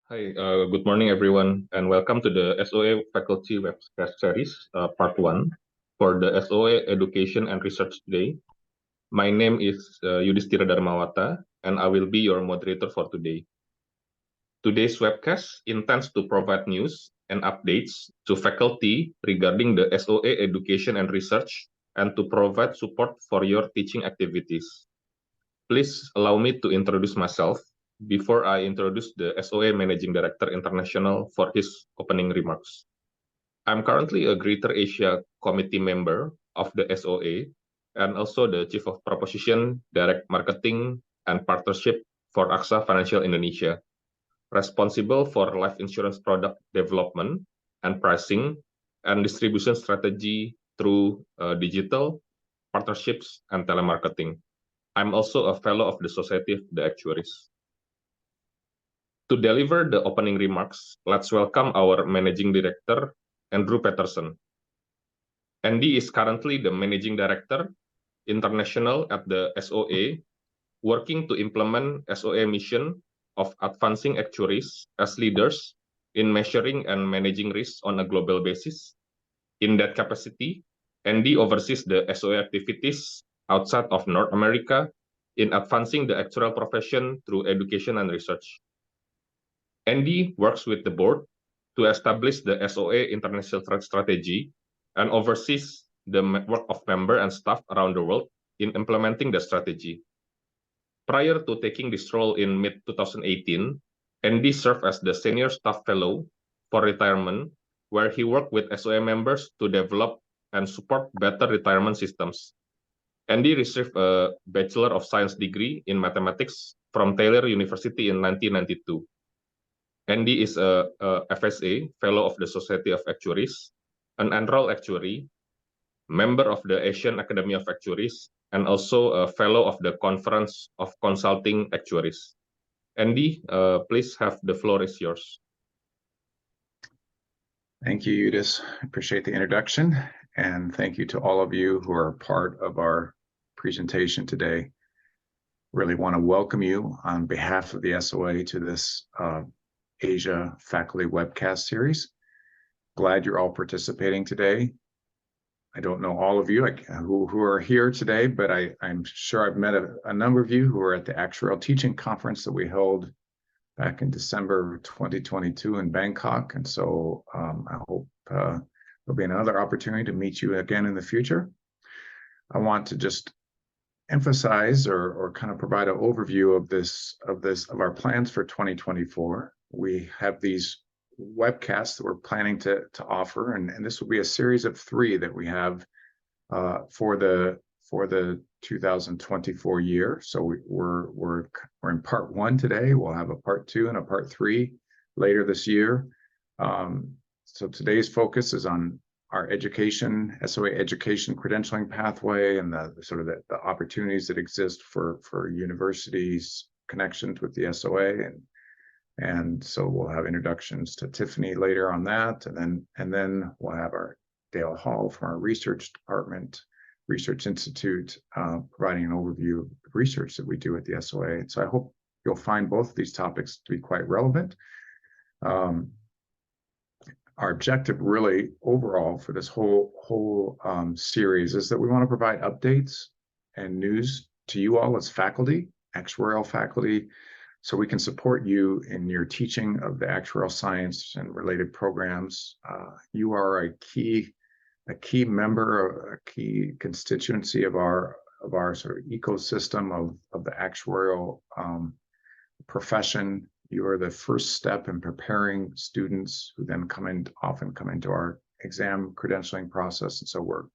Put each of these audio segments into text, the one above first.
Hi, good morning, everyone, and welcome to the SOA Faculty Webcast Series, Part 1, for the SOA Education and Research Day. My name is Yudhistira Dharmawata, and I will be your moderator for today. Today's webcast intends to provide news and updates to faculty regarding the SOA Education and Research, and to provide support for your teaching activities. Please allow me to introduce myself before I introduce the SOA Managing Director International for his opening remarks. I'm currently a Greater Asia Committee member of the SOA and also the Chief of Proposition, Direct Marketing, and Partnership for AXA Financial Indonesia, responsible for life insurance product development and pricing and distribution strategy through digital, partnerships, and telemarketing. I'm also a fellow of the Society of the Actuaries. To deliver the opening remarks, let's welcome our Managing Director, Andrew Peterson. Andy is currently the Managing Director International at the SOA, working to implement SOA mission of advancing actuaries as leaders in measuring and managing risks on a global basis. In that capacity, Andy oversees the SOA activities outside of North America in advancing the actuarial profession through education and research. Andy works with the board to establish the SOA international strategy and oversees the work of members and staff around the world in implementing the strategy. Prior to taking this role in mid-2018, Andy served as the Senior Staff Fellow for Retirement, where he worked with SOA members to develop and support better retirement systems. Andy received a Bachelor of Science degree in Mathematics from Taylor University in 1992. Andy is a FSA, Fellow of the Society of Actuaries, an enrolled actuary, member of the Asian Academy of Actuaries, and also a Fellow of the Conference of Consulting Actuaries. Andy, please have the floor is yours. Thank you, Yudis. I appreciate the introduction, and thank you to all of you who are part of our presentation today. Really want to welcome you on behalf of the SOA to this Asia Faculty Webcast Series. Glad you're all participating today. I don't know all of you who are here today, but I'm sure I've met a number of you who are at the Actuarial Teaching Conference that we held back in December 2022 in Bangkok. And so I hope there'll be another opportunity to meet you again in the future. I want to just emphasize or kind of provide an overview of our plans for 2024. We have these webcasts that we're planning to offer, and this will be a series of 3 that we have for the 2024 year. So we're in part 1 today. We'll have a part 2 and a part 3 later this year. So today's focus is on our education, SOA education credentialing pathway, and the sort of the opportunities that exist for universities connections with the SOA, and so we'll have introductions to Tiffany later on that, and then we'll have our Dale Hall from our research department, Research Institute, providing an overview of the research that we do at the SOA. So I hope you'll find both of these topics to be quite relevant. Our objective really overall for this whole series is that we want to provide updates and news to you all as faculty, actuarial faculty, so we can support you in your teaching of the actuarial science and related programs. You are a key member, a key constituency of our sort of ecosystem of the actuarial profession. You are the first step in preparing students who then often come into our exam credentialing process. And so we're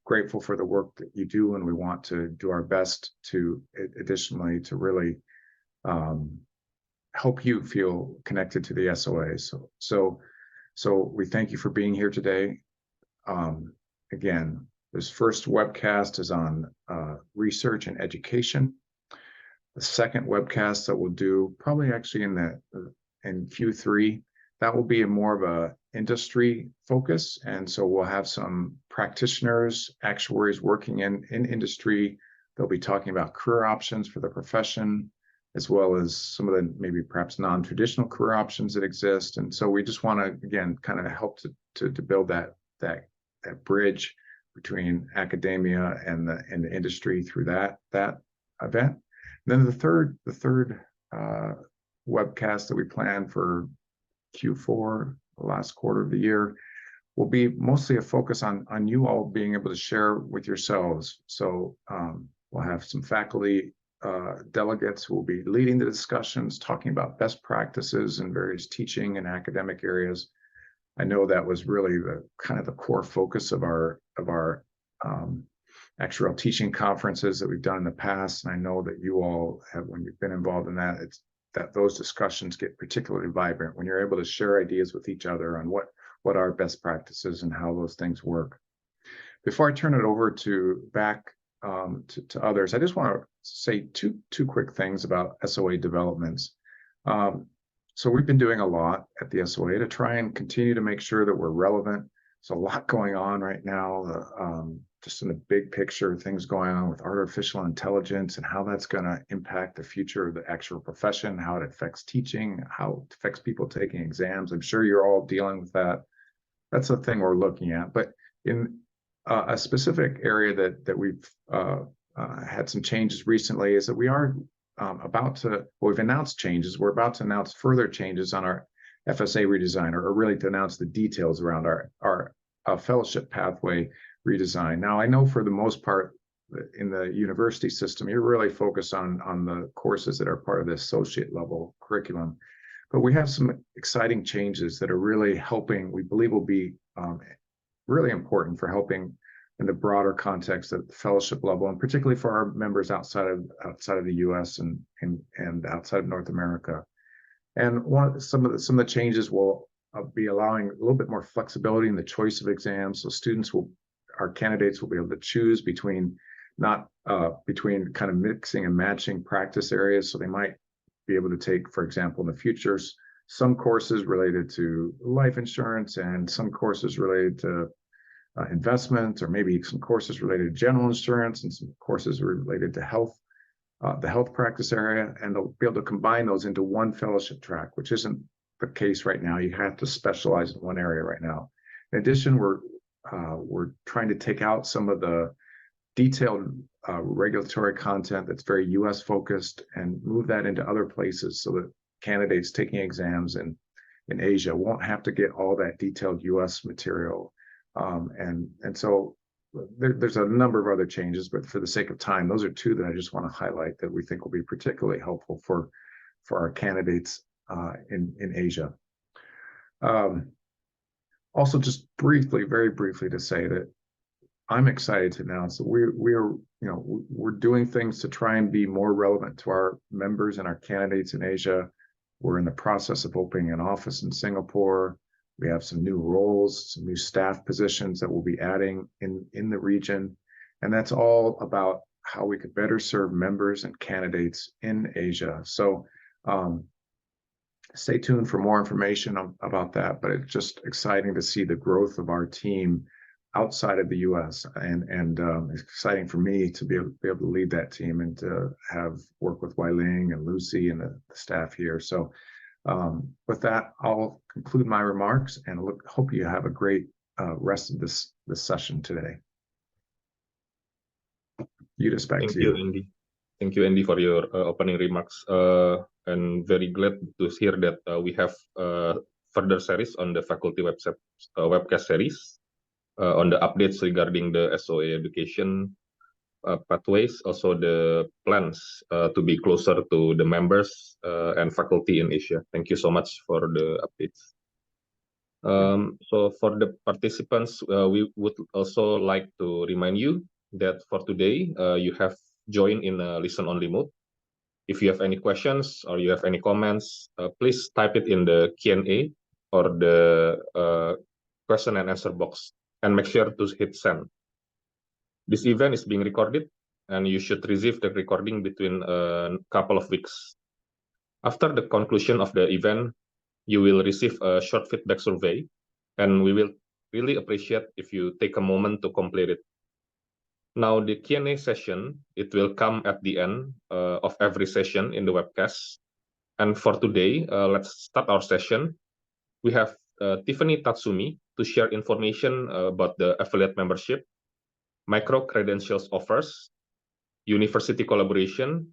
grateful for the work that you do, and we want to do our best to additionally to really help you feel connected to the SOA. So we thank you for being here today. Again, this first webcast is on research and education. The second webcast that we'll do, probably actually in Q3, that will be more of a industry focus. And so we'll have some practitioners, actuaries working in industry. They'll be talking about career options for the profession. as well as some of the maybe perhaps non-traditional career options that exist. And so we just want to, again, kind of help to build that bridge between academia and the industry through that event. And then the third webcast that we plan for Q4, the last quarter of the year, will be mostly a focus on you all being able to share with yourselves. So we'll have some faculty delegates who will be leading the discussions, talking about best practices in various teaching and academic areas. I know that was really the kind of the core focus of our actuarial teaching conferences that we've done in the past. And I know that you all have, when you've been involved in that, it's that those discussions get particularly vibrant when you're able to share ideas with each other on what are best practices and how those things work. Before I turn it over back to others, I just want to say two quick things about SOA developments. So we've been doing a lot at the SOA to try and continue to make sure that we're relevant. There's a lot going on right now, just in the big picture, things going on with artificial intelligence and how that's going to impact the future of the actual profession, how it affects teaching, how it affects people taking exams. I'm sure you're all dealing with that. That's the thing we're looking at. But in a specific area that we've had some changes recently is that we are we've announced changes. We're about to announce further changes on our FSA redesign, or really to announce the details around our fellowship pathway redesign. Now, I know for the most part in the university system, you're really focused on the courses that are part of the associate level curriculum. But we have some exciting changes that are really helping, we believe will be really important for helping in the broader context at the fellowship level, and particularly for our members outside of the U.S. and outside of North America. And some of the changes will be allowing a little bit more flexibility in the choice of exams. So our candidates will be able to choose between kind of mixing and matching practice areas. So they might be able to take, for example, in the future, some courses related to life insurance and some courses related to investments, or maybe some courses related to general insurance and some courses related to health, the health practice area, and they'll be able to combine those into one fellowship track, which isn't the case right now. You have to specialize in one area right now. In addition, we're trying to take out some of the detailed regulatory content that's very U.S. focused and move that into other places so that candidates taking exams in Asia won't have to get all that detailed U.S. material. And so there's a number of other changes, but for the sake of time, those are two that I just want to highlight that we think will be particularly helpful for our candidates in Asia. Also, just very briefly to say that I'm excited to announce that we're doing things to try and be more relevant to our members and our candidates in Asia. We're in the process of opening an office in Singapore. We have some new roles, some new staff positions that we'll be adding in the region. And that's all about how we could better serve members and candidates in Asia. So stay tuned for more information about that, but it's just exciting to see the growth of our team outside of the U.S. and it's exciting for me to be able to lead that team and to have work with Wai-Ling and Lucy and the staff here. So with that, I'll conclude my remarks and hope you have a great rest of this session today. Yudis, back to you. Andy. Thank you, Andy, for your opening remarks. And very glad to hear that we have further series on the faculty webcast series on the updates regarding the SOA education pathways, also the plans to be closer to the members and faculty in Asia. Thank you so much for the updates. So for the participants, we would also like to remind you that for today, you have joined in a listen-only mode. If you have any questions or you have any comments, please type it in the Q&A or the question and answer box, and make sure to hit send. This event is being recorded, and you should receive the recording between a couple of weeks. After the conclusion of the event, you will receive a short feedback survey, and we will really appreciate if you take a moment to complete it. Now, the Q&A session, it will come at the end of every session in the webcast. And for today, let's start our session. We have Tiffany Tatsumi to share information about the affiliate membership, micro-credentials offers, university collaboration,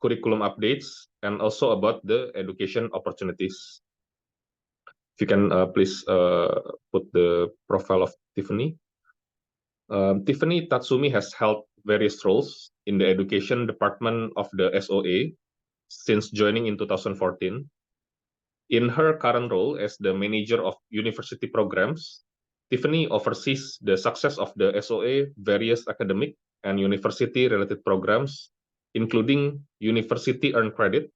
curriculum updates, and also about the education opportunities. If you can please put the profile of Tiffany. Tiffany Tatsumi has held various roles in the education department of the SOA since joining in 2014. In her current role as the manager of university programs, Tiffany oversees the success of the SOA various academic and university-related programs, including University Earned Credit,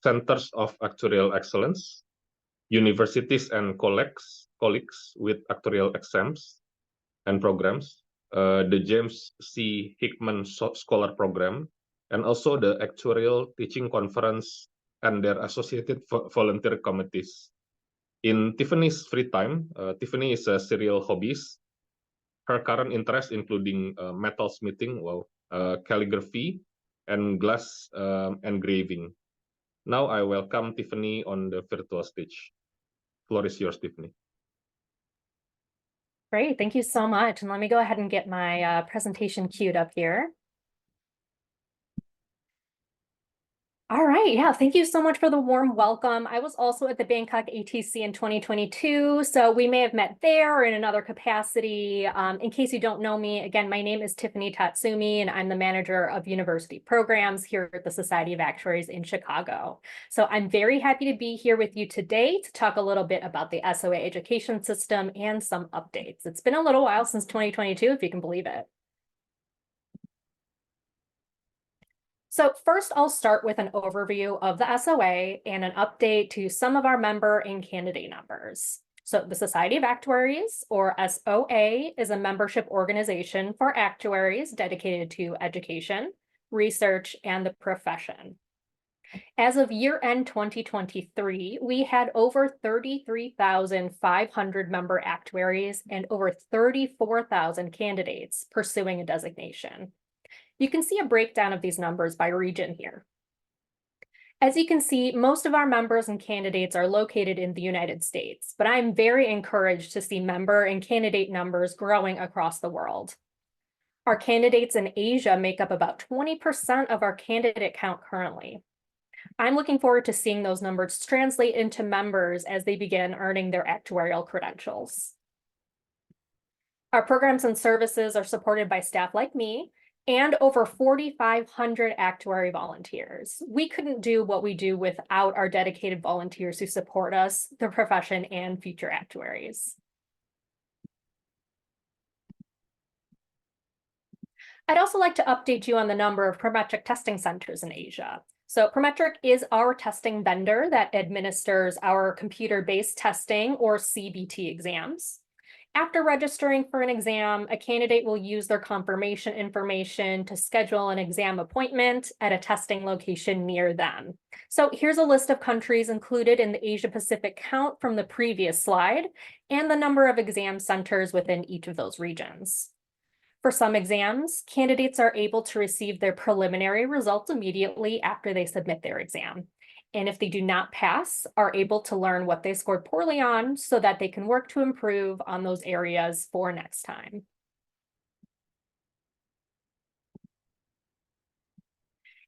Centers of Actuarial Excellence, universities and colleagues with actuarial exams and programs, the James C. Hickman Scholar Program, and also the Actuarial Teaching Conference and their associated volunteer committees. In Tiffany's free time, Tiffany is a serial hobbyist. Her current interests including metal smithing, calligraphy, and glass engraving. Now I welcome Tiffany on the virtual stage. Floor is yours, Tiffany. Great, thank you so much. And let me go ahead and get my presentation queued up here. All right, yeah, thank you so much for the warm welcome. I was also at the Bangkok ATC in 2022, so we may have met there or in another capacity. In case you don't know me, again, my name is Tiffany Tatsumi, and I'm the manager of university programs here at the Society of Actuaries in Chicago. So I'm very happy to be here with you today to talk a little bit about the SOA education system and some updates. It's been a little while since 2022, if you can believe it. So first, I'll start with an overview of the SOA and an update to some of our member and candidate numbers. So the Society of Actuaries, or SOA, is a membership organization for actuaries dedicated to education, research, and the profession. As of year-end 2023, we had over 33,500 member actuaries and over 34,000 candidates pursuing a designation. You can see a breakdown of these numbers by region here. As you can see, most of our members and candidates are located in the United States, but I'm very encouraged to see member and candidate numbers growing across the world. Our candidates in Asia make up about 20% of our candidate count currently. I'm looking forward to seeing those numbers translate into members as they begin earning their actuarial credentials. Our programs and services are supported by staff like me, and over 4,500 actuary volunteers. We couldn't do what we do without our dedicated volunteers who support us, the profession, and future actuaries. I'd also like to update you on the number of Prometric testing centers in Asia. So Prometric is our testing vendor that administers our computer-based testing, or CBT, exams. After registering for an exam, a candidate will use their confirmation information to schedule an exam appointment at a testing location near them. So here's a list of countries included in the Asia Pacific count from the previous slide, and the number of exam centers within each of those regions. For some exams, candidates are able to receive their preliminary results immediately after they submit their exam. And if they do not pass, are able to learn what they scored poorly on so that they can work to improve on those areas for next time.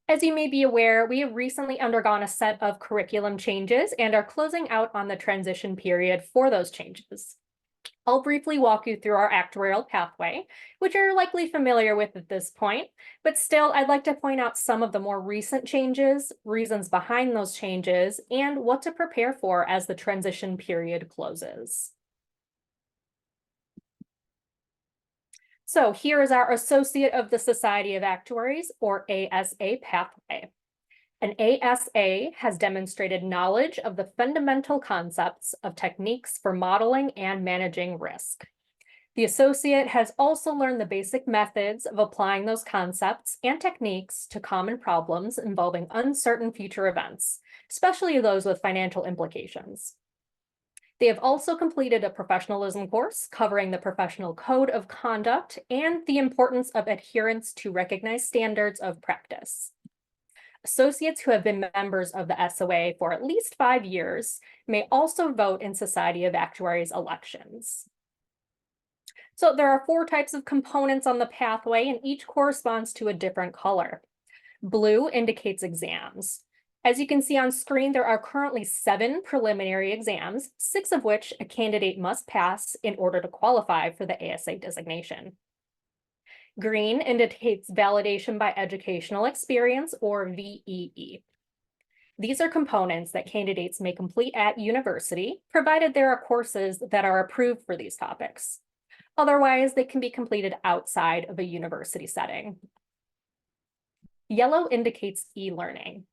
As you may be aware, we have recently undergone a set of curriculum changes and are closing out on the transition period for those changes. I'll briefly walk you through our actuarial pathway, which you're likely familiar with at this point, but still I'd like to point out some of the more recent changes, reasons behind those changes, and what to prepare for as the transition period closes. So here is our Associate of the Society of Actuaries, or ASA, pathway. An ASA has demonstrated knowledge of the fundamental concepts of techniques for modeling and managing risk. The associate has also learned the basic methods of applying those concepts and techniques to common problems involving uncertain future events, especially those with financial implications. They have also completed a professionalism course covering the professional code of conduct and the importance of adherence to recognized standards of practice. Associates who have been members of the SOA for at least 5 years may also vote in Society of Actuaries elections. So there are 4 types of components on the pathway, and each corresponds to a different color. Blue indicates exams. As you can see on screen, there are currently 7 preliminary exams, 6 of which a candidate must pass in order to qualify for the ASA designation. Green indicates validation by educational experience, or VEE. These are components that candidates may complete at university, provided there are courses that are approved for these topics. Otherwise, they can be completed outside of a university setting. Yellow indicates e-learning.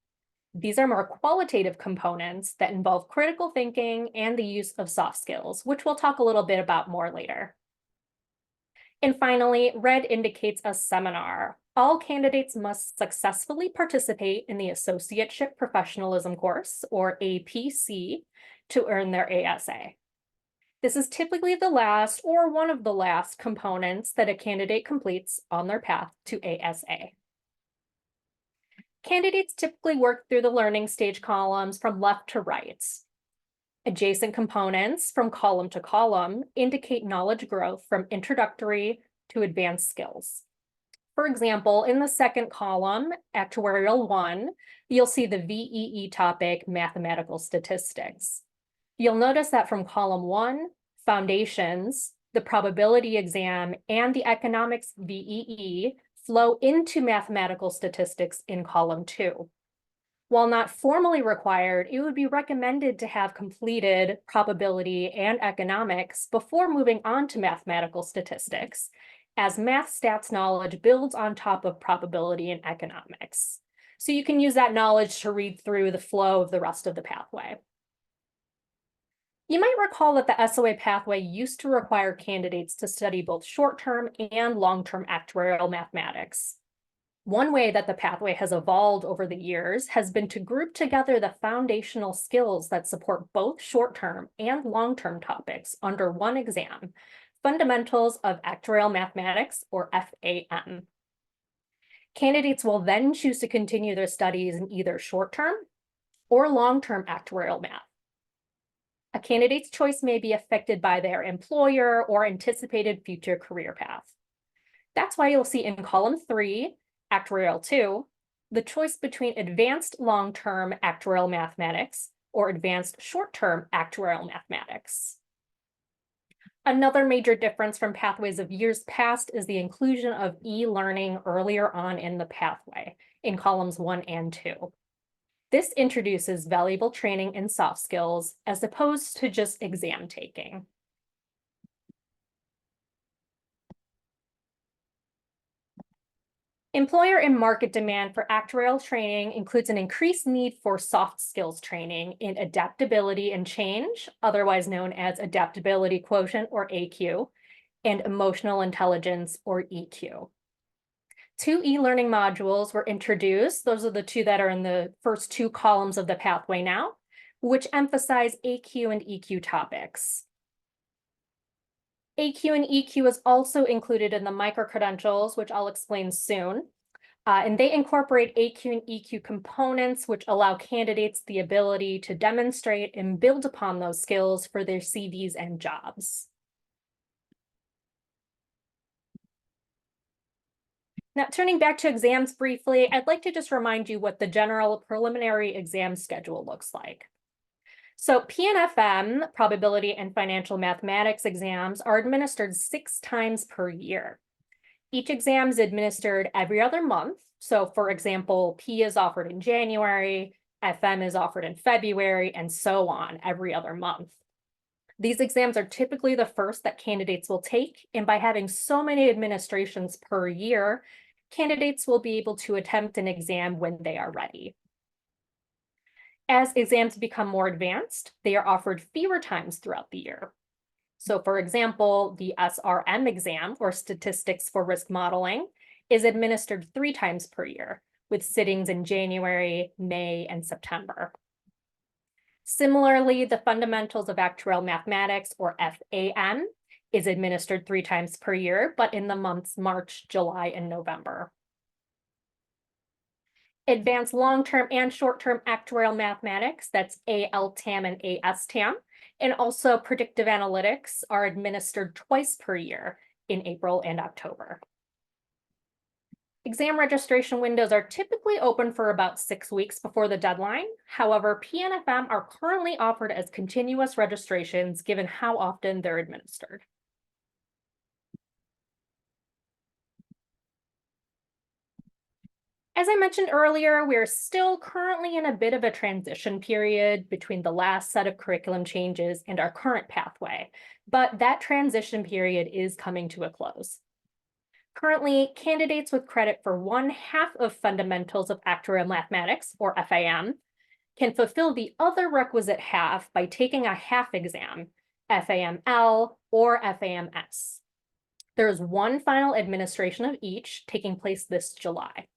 These are more qualitative components that involve critical thinking and the use of soft skills, which we'll talk a little bit about more later. And finally, red indicates a seminar. All candidates must successfully participate in the Associateship Professionalism course, or APC, to earn their ASA. This is typically the last or one of the last components that a candidate completes on their path to ASA. Candidates typically work through the learning stage columns from left to right. Adjacent components from column to column indicate knowledge growth from introductory to advanced skills. For example, in the second column, Actuarial 1, you'll see the VEE topic, Mathematical Statistics. You'll notice that from column 1, Foundations, the probability exam, and the economics VEE flow into mathematical statistics in column 2. While not formally required, it would be recommended to have completed probability and economics before moving on to mathematical statistics, as math stats knowledge builds on top of probability and economics. So you can use that knowledge to read through the flow of the rest of the pathway. You might recall that the SOA pathway used to require candidates to study both short-term and long-term actuarial mathematics. One way that the pathway has evolved over the years has been to group together the foundational skills that support both short-term and long-term topics under one exam, Fundamentals of Actuarial Mathematics, or FAM. Candidates will then choose to continue their studies in either short-term or long-term actuarial math. A candidate's choice may be affected by their employer or anticipated future career path. That's why you'll see in column 3, Actuarial 2, the choice between advanced long-term actuarial mathematics or advanced short-term actuarial mathematics. Another major difference from pathways of years past is the inclusion of e-learning earlier on in the pathway, in columns 1 and 2. This introduces valuable training in soft skills as opposed to just exam taking. Employer and market demand for actuarial training includes an increased need for soft skills training in adaptability and change, otherwise known as adaptability quotient, or AQ, and emotional intelligence, or EQ. 2 e-learning modules were introduced. Those are the 2 that are in the first 2 columns of the pathway now, which emphasize AQ and EQ topics. AQ and EQ is also included in the micro-credentials, which I'll explain soon. And they incorporate AQ and EQ components, which allow candidates the ability to demonstrate and build upon those skills for their CVs and jobs. Now, turning back to exams briefly, I'd like to just remind you what the general preliminary exam schedule looks like. So PNFM, Probability and Financial Mathematics exams, are administered 6 times per year. Each exam is administered every other month. So for example, P is offered in January, FM is offered in February, and so on every other month. These exams are typically the first that candidates will take, and by having so many administrations per year, candidates will be able to attempt an exam when they are ready. As exams become more advanced, they are offered fewer times throughout the year. So for example, the SRM exam, or Statistics for Risk Modeling, is administered 3 times per year, with sittings in January, May, and September. Similarly, the Fundamentals of Actuarial Mathematics, or FAM, is administered 3 times per year, but in the months March, July, and November. Advanced long-term and short-term actuarial mathematics, that's ALTAM and ASTAM, and also predictive analytics are administered twice per year in April and October. Exam registration windows are typically open for about 6 weeks before the deadline. However, PNFM are currently offered as continuous registrations given how often they're administered. As I mentioned earlier, we're still currently in a bit of a transition period between the last set of curriculum changes and our current pathway, but that transition period is coming to a close. Currently, candidates with credit for 1/2 of Fundamentals of Actuarial Mathematics, or FAM, can fulfill the other requisite half by taking a half exam, FAML or FAMS. There is one final administration of each taking place this July.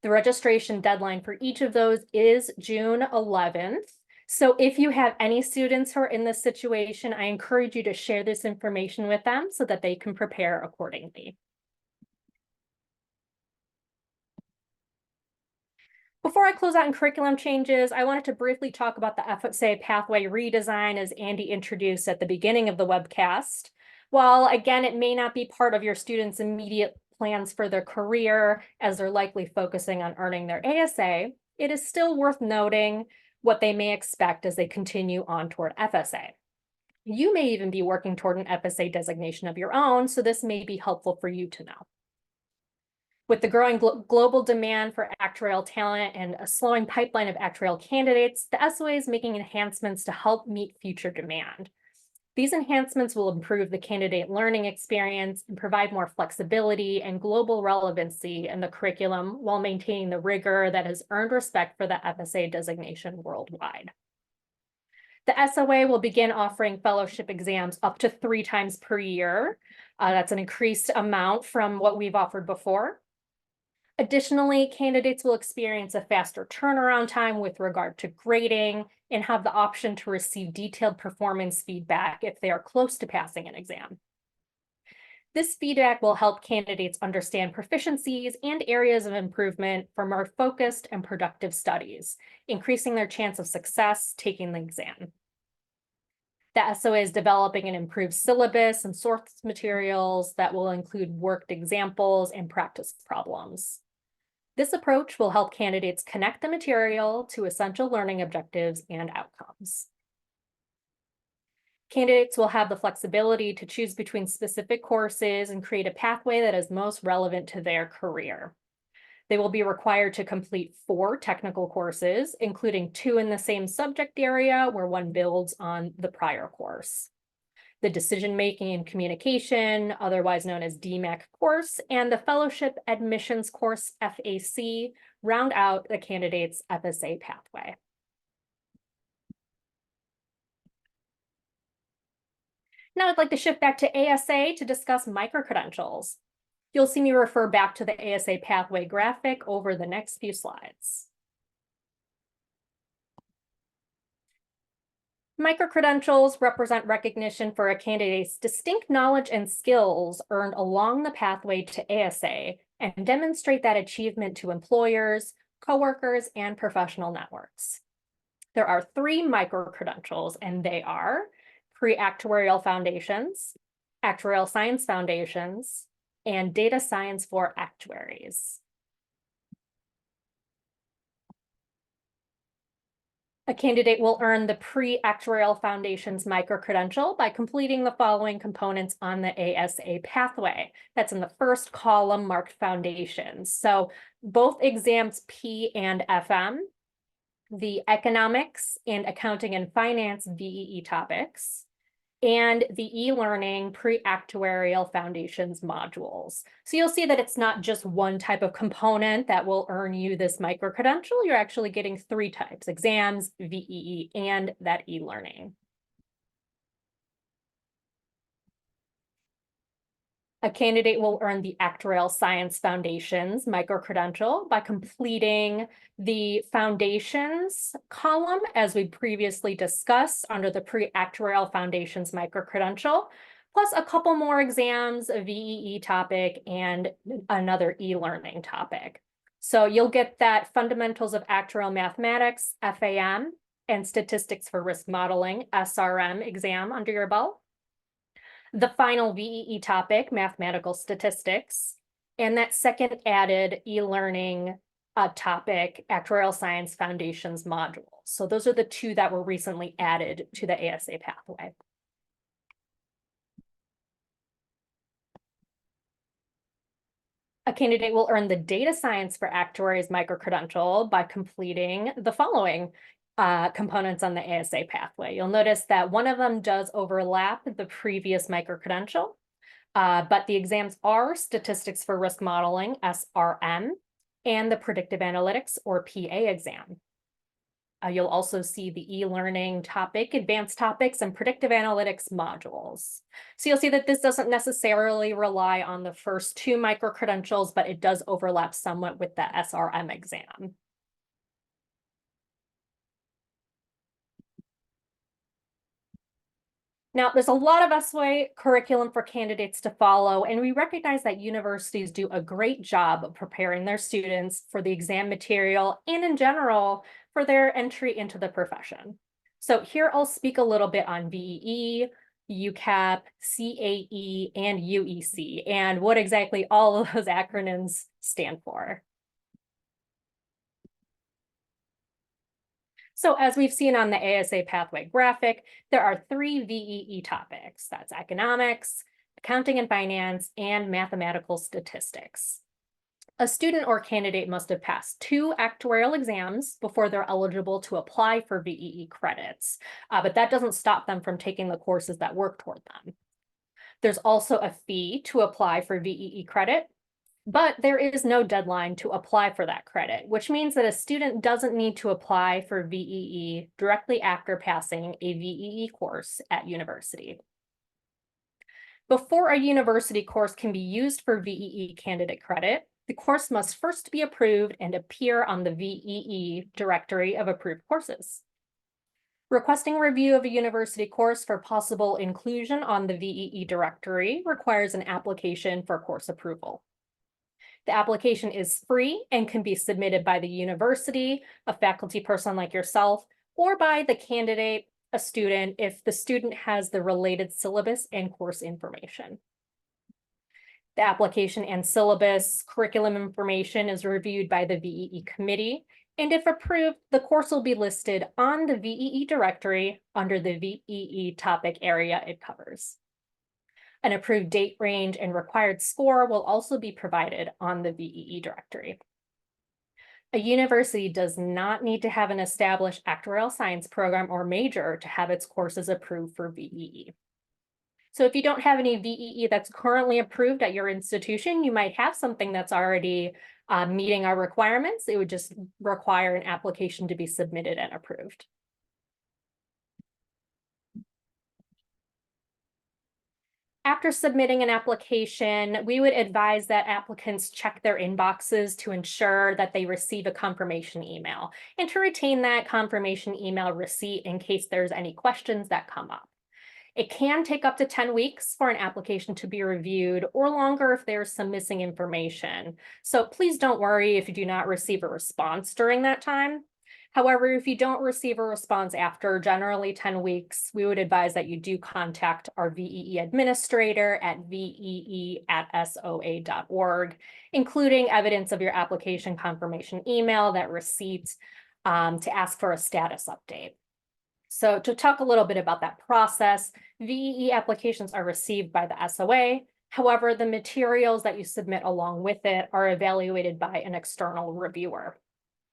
The registration deadline for each of those is June 11th. So if you have any students who are in this situation, I encourage you to share this information with them so that they can prepare accordingly. Before I close out in curriculum changes, I wanted to briefly talk about the FSA pathway redesign as Andy introduced at the beginning of the webcast. While again, it may not be part of your students' immediate plans for their career, as they're likely focusing on earning their ASA, it is still worth noting what they may expect as they continue on toward FSA. You may even be working toward an FSA designation of your own, so this may be helpful for you to know. With the growing global demand for actuarial talent and a slowing pipeline of actuarial candidates, the SOA is making enhancements to help meet future demand. These enhancements will improve the candidate learning experience and provide more flexibility and global relevancy in the curriculum while maintaining the rigor that has earned respect for the FSA designation worldwide. The SOA will begin offering fellowship exams up to 3 times per year. That's an increased amount from what we've offered before. Additionally, candidates will experience a faster turnaround time with regard to grading and have the option to receive detailed performance feedback if they are close to passing an exam. This feedback will help candidates understand proficiencies and areas of improvement for more focused and productive studies, increasing their chance of success taking the exam. The SOA is developing an improved syllabus and source materials that will include worked examples and practice problems. This approach will help candidates connect the material to essential learning objectives and outcomes. Candidates will have the flexibility to choose between specific courses and create a pathway that is most relevant to their career. They will be required to complete 4 technical courses, including 2 in the same subject area where one builds on the prior course. The decision-making and communication, otherwise known as DMAC course, and the fellowship admissions course, FAC, round out the candidate's FSA pathway. Now I'd like to shift back to ASA to discuss micro-credentials. You'll see me refer back to the ASA pathway graphic over the next few slides. Micro-credentials represent recognition for a candidate's distinct knowledge and skills earned along the pathway to ASA and demonstrate that achievement to employers, coworkers, and professional networks. There are 3 micro-credentials, and they are pre-actuarial foundations, actuarial science foundations, and data science for actuaries. A candidate will earn the pre-actuarial foundations micro-credential by completing the following components on the ASA pathway. That's in the first column marked foundations. So both exams P and FM, the economics and accounting and finance VEE topics, and the e-learning pre-actuarial foundations modules. So you'll see that it's not just one type of component that will earn you this micro-credential. You're actually getting 3 types: exams, VEE, and that e-learning. A candidate will earn the Actuarial Science Foundations microcredential by completing the Foundations column, as we previously discussed under the Pre-Actuarial Foundations microcredential, plus a couple more exams, a VEE topic, and another e-learning topic. So you'll get that Fundamentals of Actuarial Mathematics, FAM, and Statistics for Risk Modeling, SRM exam under your belt. The final VEE topic, Mathematical Statistics, and that second added e-learning topic, Actuarial Science Foundations module. So those are the two that were recently added to the ASA pathway. A candidate will earn the Data Science for Actuaries microcredential by completing the following components on the ASA pathway. You'll notice that one of them does overlap the previous microcredential, but the exams are Statistics for Risk Modeling, SRM, and the Predictive Analytics, or PA exam. You'll also see the e-learning topic, advanced topics, and predictive analytics modules. So you'll see that this doesn't necessarily rely on the first two microcredentials, but it does overlap somewhat with the SRM exam. Now, there's a lot of SOA curriculum for candidates to follow, and we recognize that universities do a great job of preparing their students for the exam material and in general for their entry into the profession. So here I'll speak a little bit on VEE, UCAP, CAE, and UEC, and what exactly all of those acronyms stand for. So as we've seen on the ASA pathway graphic, there are 3 VEE topics. That's economics, accounting and finance, and mathematical statistics. A student or candidate must have passed 2 actuarial exams before they're eligible to apply for VEE credits, but that doesn't stop them from taking the courses that work toward them. There's also a fee to apply for VEE credit, but there is no deadline to apply for that credit, which means that a student doesn't need to apply for VEE directly after passing a VEE course at university. Before a university course can be used for VEE candidate credit, the course must first be approved and appear on the VEE directory of approved courses. Requesting review of a university course for possible inclusion on the VEE directory requires an application for course approval. The application is free and can be submitted by the university, a faculty person like yourself, or by the candidate, a student, if the student has the related syllabus and course information. The application and syllabus curriculum information is reviewed by the VEE committee, and if approved, the course will be listed on the VEE directory under the VEE topic area it covers. An approved date range and required score will also be provided on the VEE directory. A university does not need to have an established actuarial science program or major to have its courses approved for VEE. So if you don't have any VEE that's currently approved at your institution, you might have something that's already meeting our requirements. It would just require an application to be submitted and approved. After submitting an application, we would advise that applicants check their inboxes to ensure that they receive a confirmation email and to retain that confirmation email receipt in case there's any questions that come up. It can take up to 10 weeks for an application to be reviewed, or longer if there's some missing information. So please don't worry if you do not receive a response during that time. However, if you don't receive a response after generally 10 weeks, we would advise that you do contact our VEE administrator at vee@soa.org, including evidence of your application confirmation email, that receipt, to ask for a status update. So to talk a little bit about that process, VEE applications are received by the SOA. However, the materials that you submit along with it are evaluated by an external reviewer.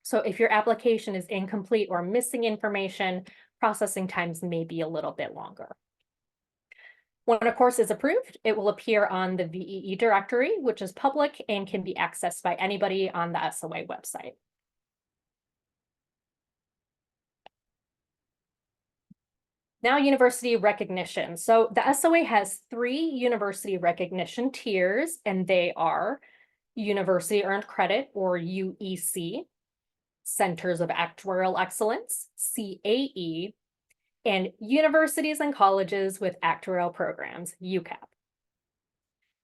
So if your application is incomplete or missing information, processing times may be a little bit longer. When a course is approved, it will appear on the VEE directory, which is public and can be accessed by anybody on the SOA website. Now, university recognition. So the SOA has 3 university recognition tiers, and they are University Earned Credit, or UEC, Centers of Actuarial Excellence, CAE, and Universities and Colleges with Actuarial Programs, UCAP.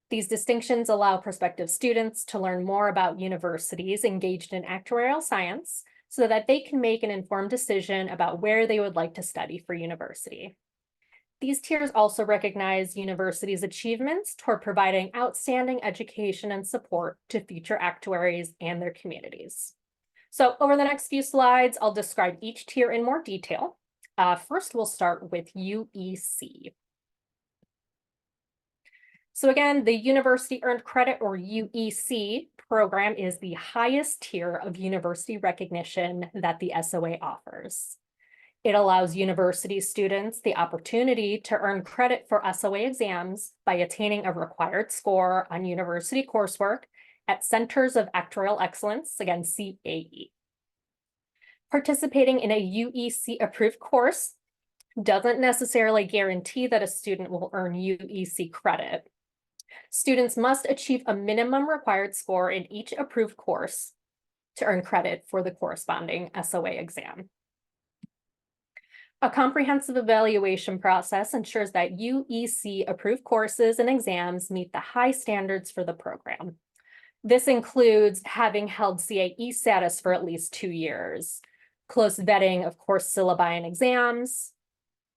These distinctions allow prospective students to learn more about universities engaged in actuarial science so that they can make an informed decision about where they would like to study for university. These tiers also recognize universities' achievements toward providing outstanding education and support to future actuaries and their communities. So over the next few slides, I'll describe each tier in more detail. First, we'll start with UEC. So again, the University Earned Credit, or UEC, program is the highest tier of university recognition that the SOA offers. It allows university students the opportunity to earn credit for SOA exams by attaining a required score on university coursework at Centers of Actuarial Excellence, again, CAE. Participating in a UEC-approved course doesn't necessarily guarantee that a student will earn UEC credit. Students must achieve a minimum required score in each approved course to earn credit for the corresponding SOA exam. A comprehensive evaluation process ensures that UEC-approved courses and exams meet the high standards for the program. This includes having held CAE status for at least 2 years, close vetting of course syllabi and exams,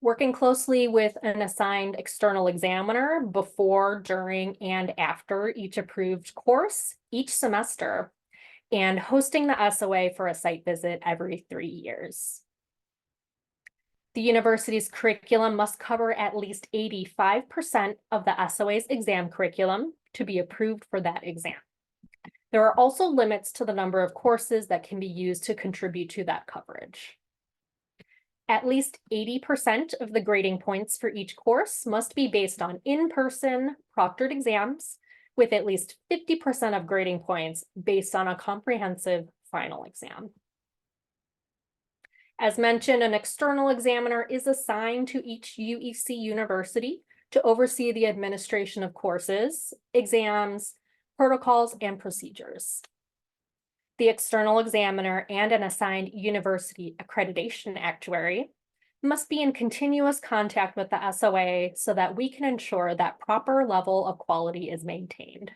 working closely with an assigned external examiner before, during, and after each approved course each semester, and hosting the SOA for a site visit every 3 years. The university's curriculum must cover at least 85% of the SOA's exam curriculum to be approved for that exam. There are also limits to the number of courses that can be used to contribute to that coverage. At least 80% of the grading points for each course must be based on in-person proctored exams, with at least 50% of grading points based on a comprehensive final exam. As mentioned, an external examiner is assigned to each UEC university to oversee the administration of courses, exams, protocols, and procedures. The external examiner and an assigned university accreditation actuary must be in continuous contact with the SOA so that we can ensure that proper level of quality is maintained.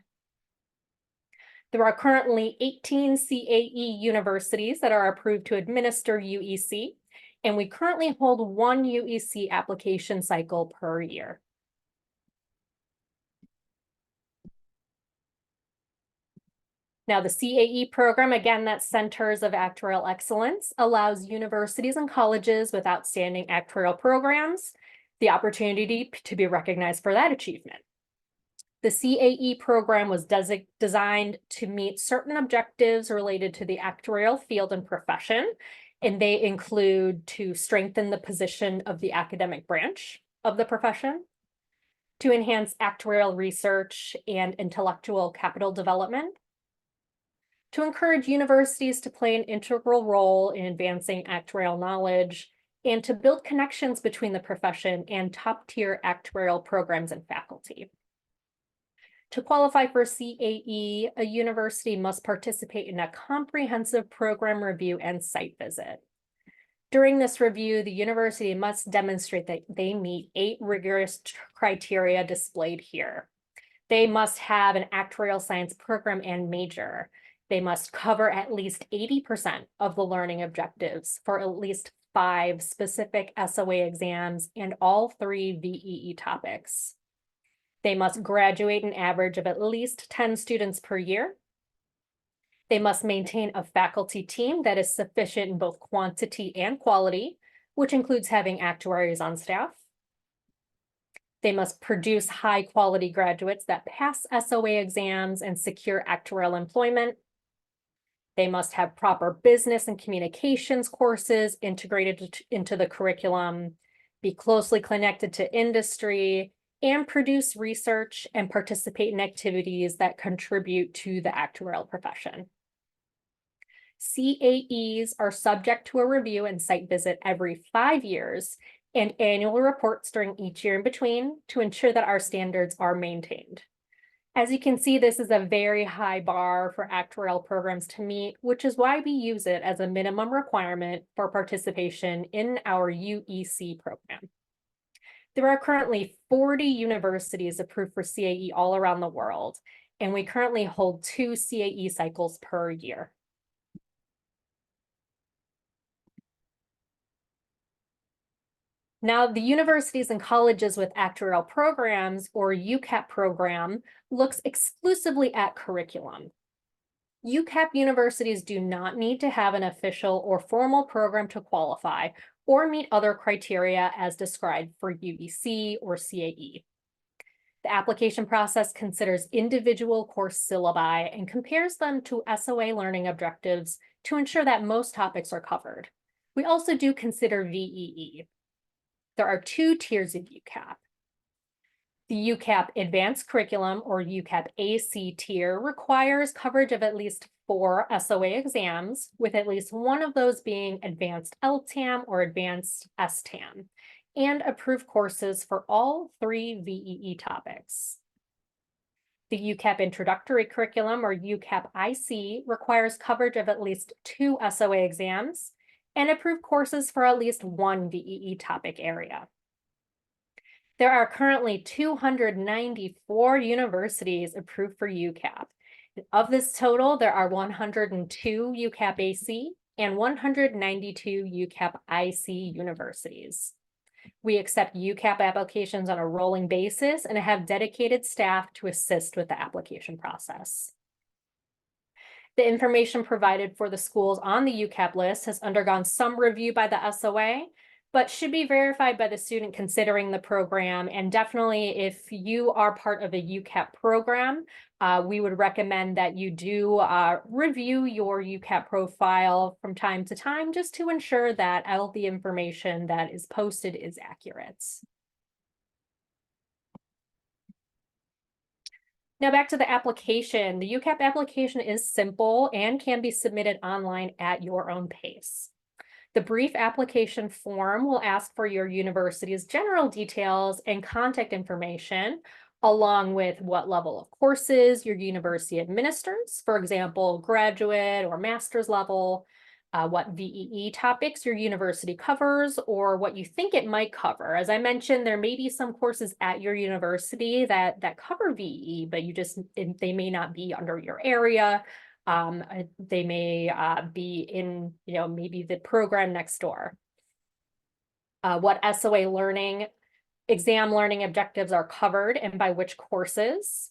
There are currently 18 CAE universities that are approved to administer UEC, and we currently hold 1 UEC application cycle per year. Now, the CAE program, again, that's Centers of Actuarial Excellence, allows universities and colleges with outstanding actuarial programs the opportunity to be recognized for that achievement. The CAE program was designed to meet certain objectives related to the actuarial field and profession, and they include to strengthen the position of the academic branch of the profession, to enhance actuarial research and intellectual capital development, to encourage universities to play an integral role in advancing actuarial knowledge, and to build connections between the profession and top-tier actuarial programs and faculty. To qualify for CAE, a university must participate in a comprehensive program review and site visit. During this review, the university must demonstrate that they meet 8 rigorous criteria displayed here. They must have an actuarial science program and major. They must cover at least 80% of the learning objectives for at least 5 specific SOA exams and all 3 VEE topics. They must graduate an average of at least 10 students per year. They must maintain a faculty team that is sufficient in both quantity and quality, which includes having actuaries on staff. They must produce high-quality graduates that pass SOA exams and secure actuarial employment. They must have proper business and communications courses integrated into the curriculum, be closely connected to industry, and produce research and participate in activities that contribute to the actuarial profession. CAEs are subject to a review and site visit every 5 years, and annual reports during each year in between to ensure that our standards are maintained. As you can see, this is a very high bar for actuarial programs to meet, which is why we use it as a minimum requirement for participation in our UEC program. There are currently 40 universities approved for CAE all around the world, and we currently hold 2 CAE cycles per year. Now, the universities and colleges with actuarial programs, or UCAP program, looks exclusively at curriculum. UCAP universities do not need to have an official or formal program to qualify or meet other criteria as described for UEC or CAE. The application process considers individual course syllabi and compares them to SOA learning objectives to ensure that most topics are covered. We also do consider VEE. There are 2 tiers of UCAP. The UCAP Advanced Curriculum, or UCAP AC tier, requires coverage of at least 4 SOA exams, with at least one of those being Advanced LTAM or Advanced STAM, and approved courses for all 3 VEE topics. The UCAP Introductory Curriculum, or UCAP IC, requires coverage of at least 2 SOA exams and approved courses for at least 1 VEE topic area. There are currently 294 universities approved for UCAP. Of this total, there are 102 UCAP AC and 192 UCAP IC universities. We accept UCAP applications on a rolling basis and have dedicated staff to assist with the application process. The information provided for the schools on the UCAP list has undergone some review by the SOA, but should be verified by the student considering the program. And definitely, if you are part of a UCAP program, we would recommend that you do review your UCAP profile from time to time, just to ensure that all the information that is posted is accurate. Now back to the application. The UCAP application is simple and can be submitted online at your own pace. The brief application form will ask for your university's general details and contact information, along with what level of courses your university administers, for example, graduate or master's level, what VEE topics your university covers, or what you think it might cover. As I mentioned, there may be some courses at your university that cover VEE, but they may not be under your area. They may be in, maybe the program next door. What SOA exam learning objectives are covered and by which courses,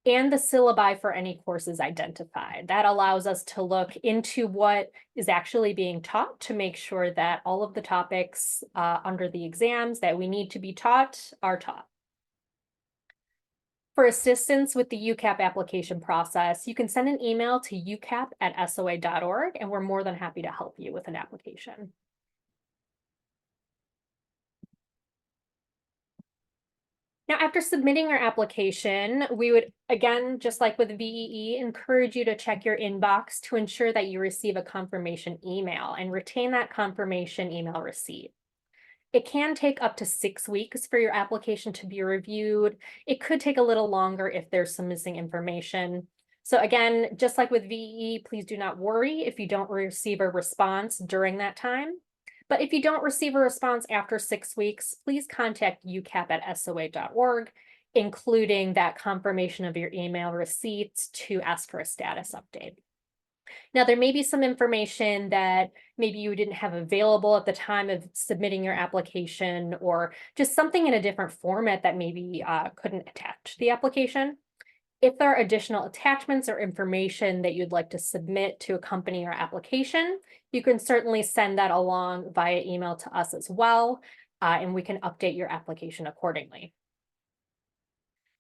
and the syllabi for any courses identified. That allows us to look into what is actually being taught to make sure that all of the topics under the exams that we need to be taught are taught. For assistance with the UCAP application process, you can send an email to ucap@soa.org, and we're more than happy to help you with an application. Now, after submitting your application, we would, again, just like with VEE, encourage you to check your inbox to ensure that you receive a confirmation email and retain that confirmation email receipt. It can take up to 6 weeks for your application to be reviewed. It could take a little longer if there's some missing information. So again, just like with VEE, please do not worry if you don't receive a response during that time. But if you don't receive a response after 6 weeks, please contact ucap@soa.org, including that confirmation of your email receipts to ask for a status update. Now, there may be some information that maybe you didn't have available at the time of submitting your application, or just something in a different format that maybe couldn't attach to the application. If there are additional attachments or information that you'd like to submit to accompany your application, you can certainly send that along via email to us as well, and we can update your application accordingly.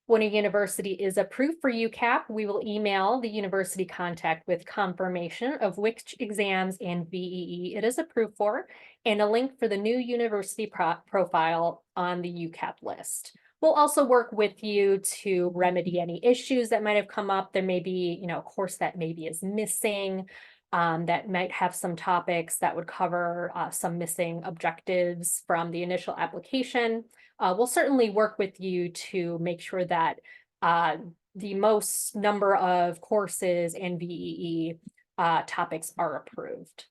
When a university is approved for UCAP, we will email the university contact with confirmation of which exams and VEE it is approved for, and a link for the new university profile on the UCAP list. We'll also work with you to remedy any issues that might have come up. There may be, a course that maybe is missing, that might have some topics that would cover some missing objectives from the initial application. We'll certainly work with you to make sure that the most number of courses and VEE topics are approved.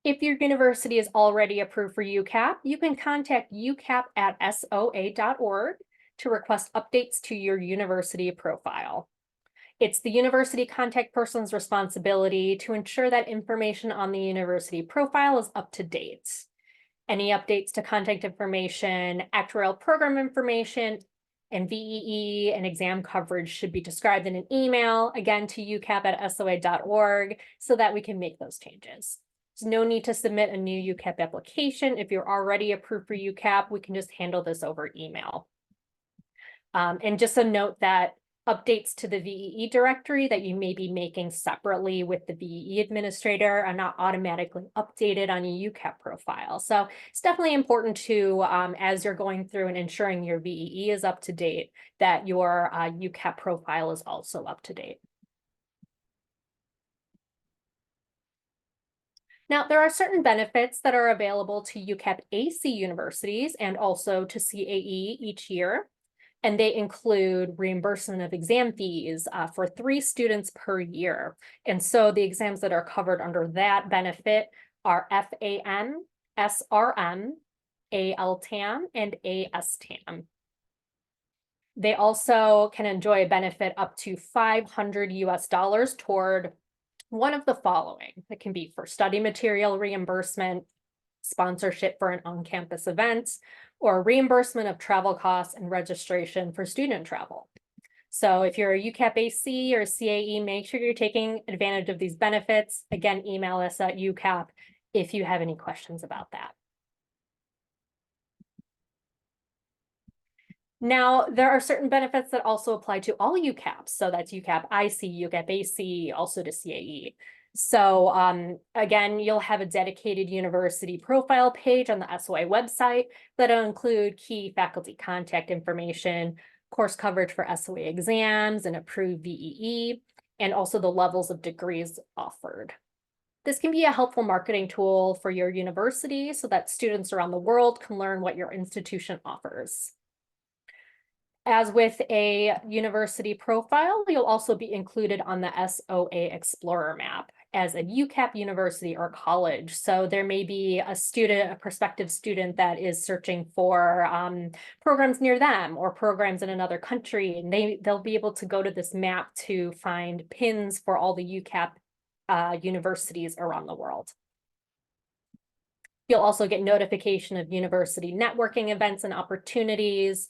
If your university is already approved for UCAP, you can contact ucap@soa.org to request updates to your university profile. It's the university contact person's responsibility to ensure that information on the university profile is up to date. Any updates to contact information, actuarial program information, and VEE and exam coverage should be described in an email, again, to ucap@soa.org so that we can make those changes. There's no need to submit a new UCAP application. If you're already approved for UCAP, we can just handle this over email. And just a note that updates to the VEE directory that you may be making separately with the VEE administrator are not automatically updated on your UCAP profile. So it's definitely important to, as you're going through and ensuring your VEE is up to date, that your UCAP profile is also up to date. Now, there are certain benefits that are available to UCAP AC universities and also to CAE each year, and they include reimbursement of exam fees for 3 students per year. And so the exams that are covered under that benefit are FAM, SRM, ALTAM, and ASTAM. They also can enjoy a benefit up to $500 US toward one of the following. It can be for study material reimbursement, sponsorship for an on-campus event, or reimbursement of travel costs and registration for student travel. So if you're a UCAP AC or CAE, make sure you're taking advantage of these benefits. Again, email us at UCAP if you have any questions about that. Now, there are certain benefits that also apply to all UCAPs. So that's UCAP IC, UCAP AC, also to CAE. So again, you'll have a dedicated university profile page on the SOA website that'll include key faculty contact information, course coverage for SOA exams and approved VEE, and also the levels of degrees offered. This can be a helpful marketing tool for your university so that students around the world can learn what your institution offers. As with a university profile, you'll also be included on the SOA Explorer map as a UCAP university or college. So there may be a student, a prospective student that is searching for programs near them or programs in another country, and they'll be able to go to this map to find pins for all the UCAP universities around the world. You'll also get notification of university networking events and opportunities,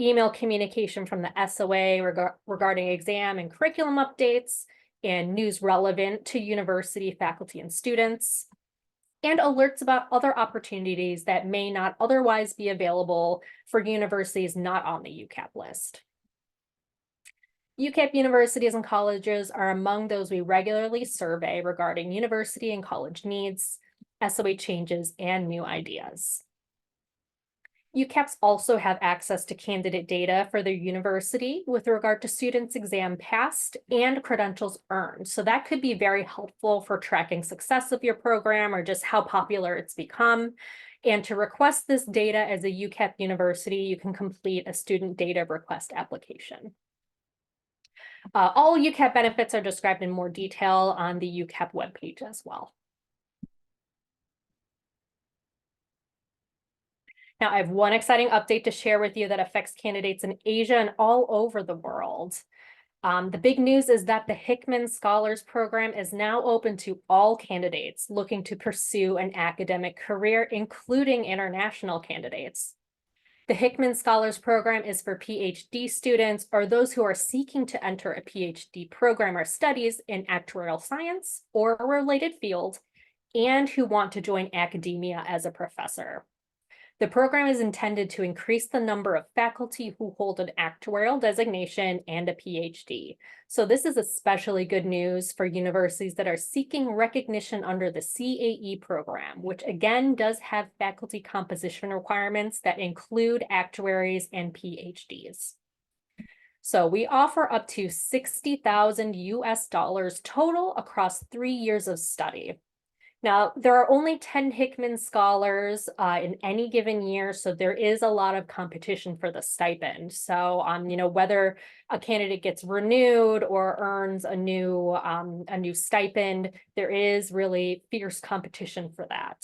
email communication from the SOA regarding exam and curriculum updates, and news relevant to university faculty and students, and alerts about other opportunities that may not otherwise be available for universities not on the UCAP list. UCAP universities and colleges are among those we regularly survey regarding university and college needs, SOA changes, and new ideas. UCAPs also have access to candidate data for their university with regard to students' exam passed and credentials earned. So that could be very helpful for tracking success of your program or just how popular it's become. And to request this data as a UCAP university, you can complete a student data request application. All UCAP benefits are described in more detail on the UCAP webpage as well. Now, I have one exciting update to share with you that affects candidates in Asia and all over the world. The big news is that the Hickman Scholars Program is now open to all candidates looking to pursue an academic career, including international candidates. The Hickman Scholars Program is for PhD students or those who are seeking to enter a PhD program or studies in actuarial science or a related field and who want to join academia as a professor. The program is intended to increase the number of faculty who hold an actuarial designation and a PhD. So this is especially good news for universities that are seeking recognition under the CAE program, which again does have faculty composition requirements that include actuaries and PhDs. So we offer up to $60,000 US total across 3 years of study. Now, there are only 10 Hickman scholars in any given year, so there is a lot of competition for the stipend. So, whether a candidate gets renewed or earns a new stipend, there is really fierce competition for that.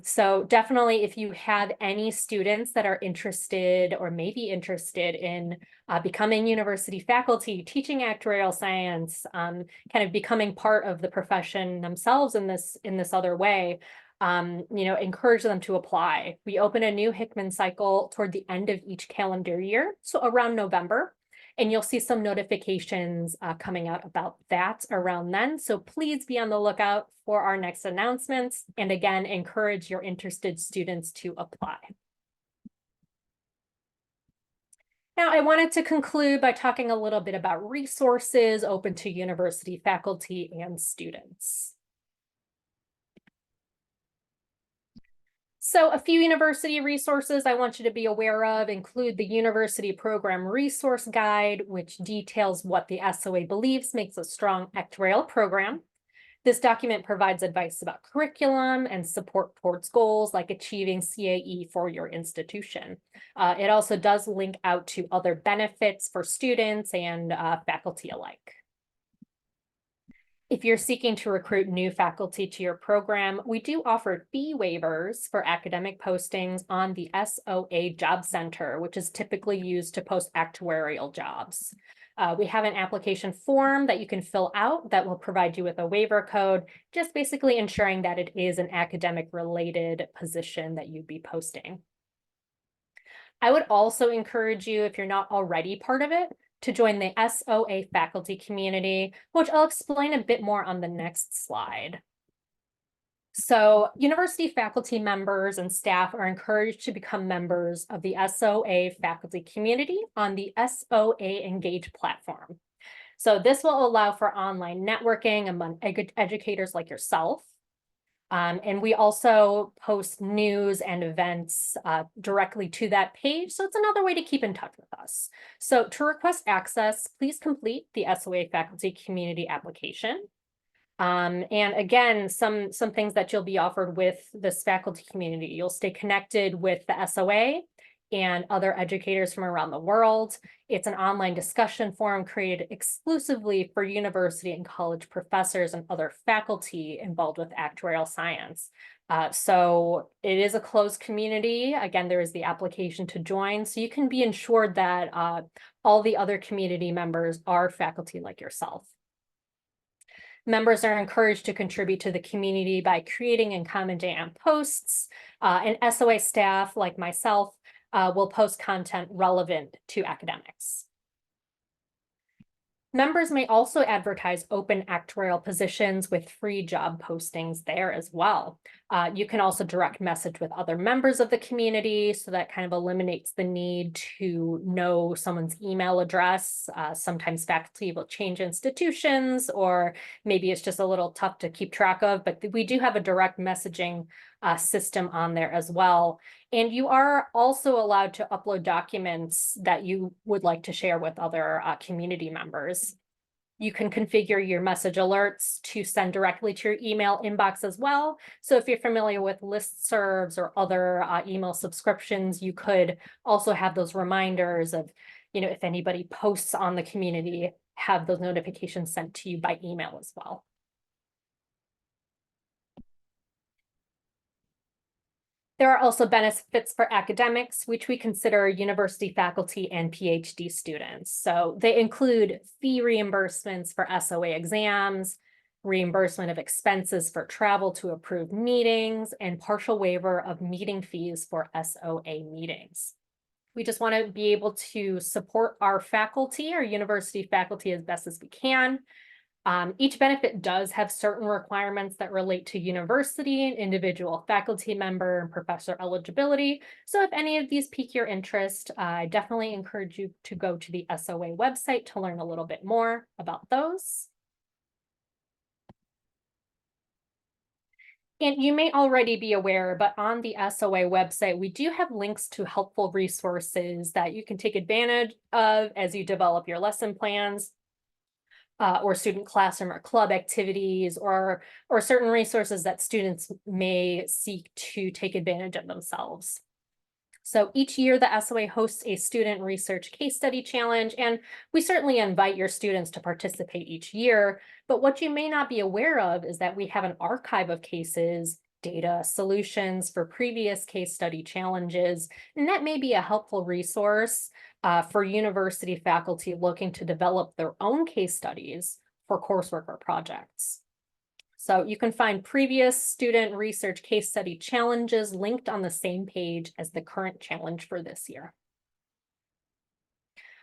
So definitely, if you have any students that are interested or may be interested in becoming university faculty, teaching actuarial science, kind of becoming part of the profession themselves in this other way, encourage them to apply. We open a new Hickman cycle toward the end of each calendar year, so around November. And you'll see some notifications coming out about that around then. So please be on the lookout for our next announcements. And again, encourage your interested students to apply. Now, I wanted to conclude by talking a little bit about resources open to university faculty and students. So a few university resources I want you to be aware of include the University Program Resource Guide, which details what the SOA believes makes a strong actuarial program. This document provides advice about curriculum and support towards goals like achieving CAE for your institution. It also does link out to other benefits for students and faculty alike. If you're seeking to recruit new faculty to your program, we do offer fee waivers for academic postings on the SOA Job Center, which is typically used to post actuarial jobs. We have an application form that you can fill out that will provide you with a waiver code, just basically ensuring that it is an academic related position that you'd be posting. I would also encourage you, if you're not already part of it, to join the SOA faculty community, which I'll explain a bit more on the next slide. So university faculty members and staff are encouraged to become members of the SOA faculty community on the SOA Engage platform. So this will allow for online networking among educators like yourself. And we also post news and events directly to that page. So it's another way to keep in touch with us. So to request access, please complete the SOA faculty community application. And again, some things that you'll be offered with this faculty community. You'll stay connected with the SOA and other educators from around the world. It's an online discussion forum created exclusively for university and college professors and other faculty involved with actuarial science. So it is a closed community. Again, there is the application to join, so you can be ensured that all the other community members are faculty like yourself. Members are encouraged to contribute to the community by creating and commenting on posts, and SOA staff like myself will post content relevant to academics. Members may also advertise open actuarial positions with free job postings there as well. You can also direct message with other members of the community, so that kind of eliminates the need to know someone's email address. Sometimes faculty will change institutions, or maybe it's just a little tough to keep track of, but we do have a direct messaging system on there as well. And you are also allowed to upload documents that you would like to share with other community members. You can configure your message alerts to send directly to your email inbox as well. So if you're familiar with listservs or other email subscriptions, you could also have those reminders of, if anybody posts on the community, have those notifications sent to you by email as well. There are also benefits for academics, which we consider university faculty and PhD students. So they include fee reimbursements for SOA exams, reimbursement of expenses for travel to approved meetings, and partial waiver of meeting fees for SOA meetings. We just want to be able to support our faculty, our university faculty, as best as we can. Each benefit does have certain requirements that relate to university, individual faculty member, and professor eligibility. So if any of these pique your interest, I definitely encourage you to go to the SOA website to learn a little bit more about those. And you may already be aware, but on the SOA website, we do have links to helpful resources that you can take advantage of as you develop your lesson plans, or student classroom or club activities, or certain resources that students may seek to take advantage of themselves. So each year, the SOA hosts a student research case study challenge, and we certainly invite your students to participate each year. But what you may not be aware of is that we have an archive of cases, data, solutions for previous case study challenges, and that may be a helpful resource for university faculty looking to develop their own case studies for coursework or projects. So you can find previous student research case study challenges linked on the same page as the current challenge for this year.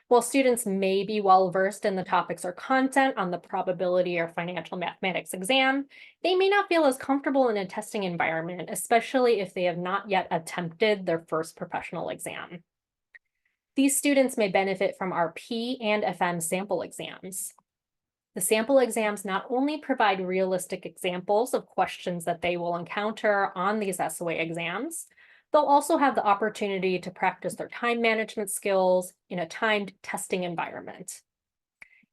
While students may be well-versed in the topics or content on the probability or financial mathematics exam, they may not feel as comfortable in a testing environment, especially if they have not yet attempted their first professional exam. These students may benefit from our P and FM sample exams. The sample exams not only provide realistic examples of questions that they will encounter on these SOA exams, they'll also have the opportunity to practice their time management skills in a timed testing environment.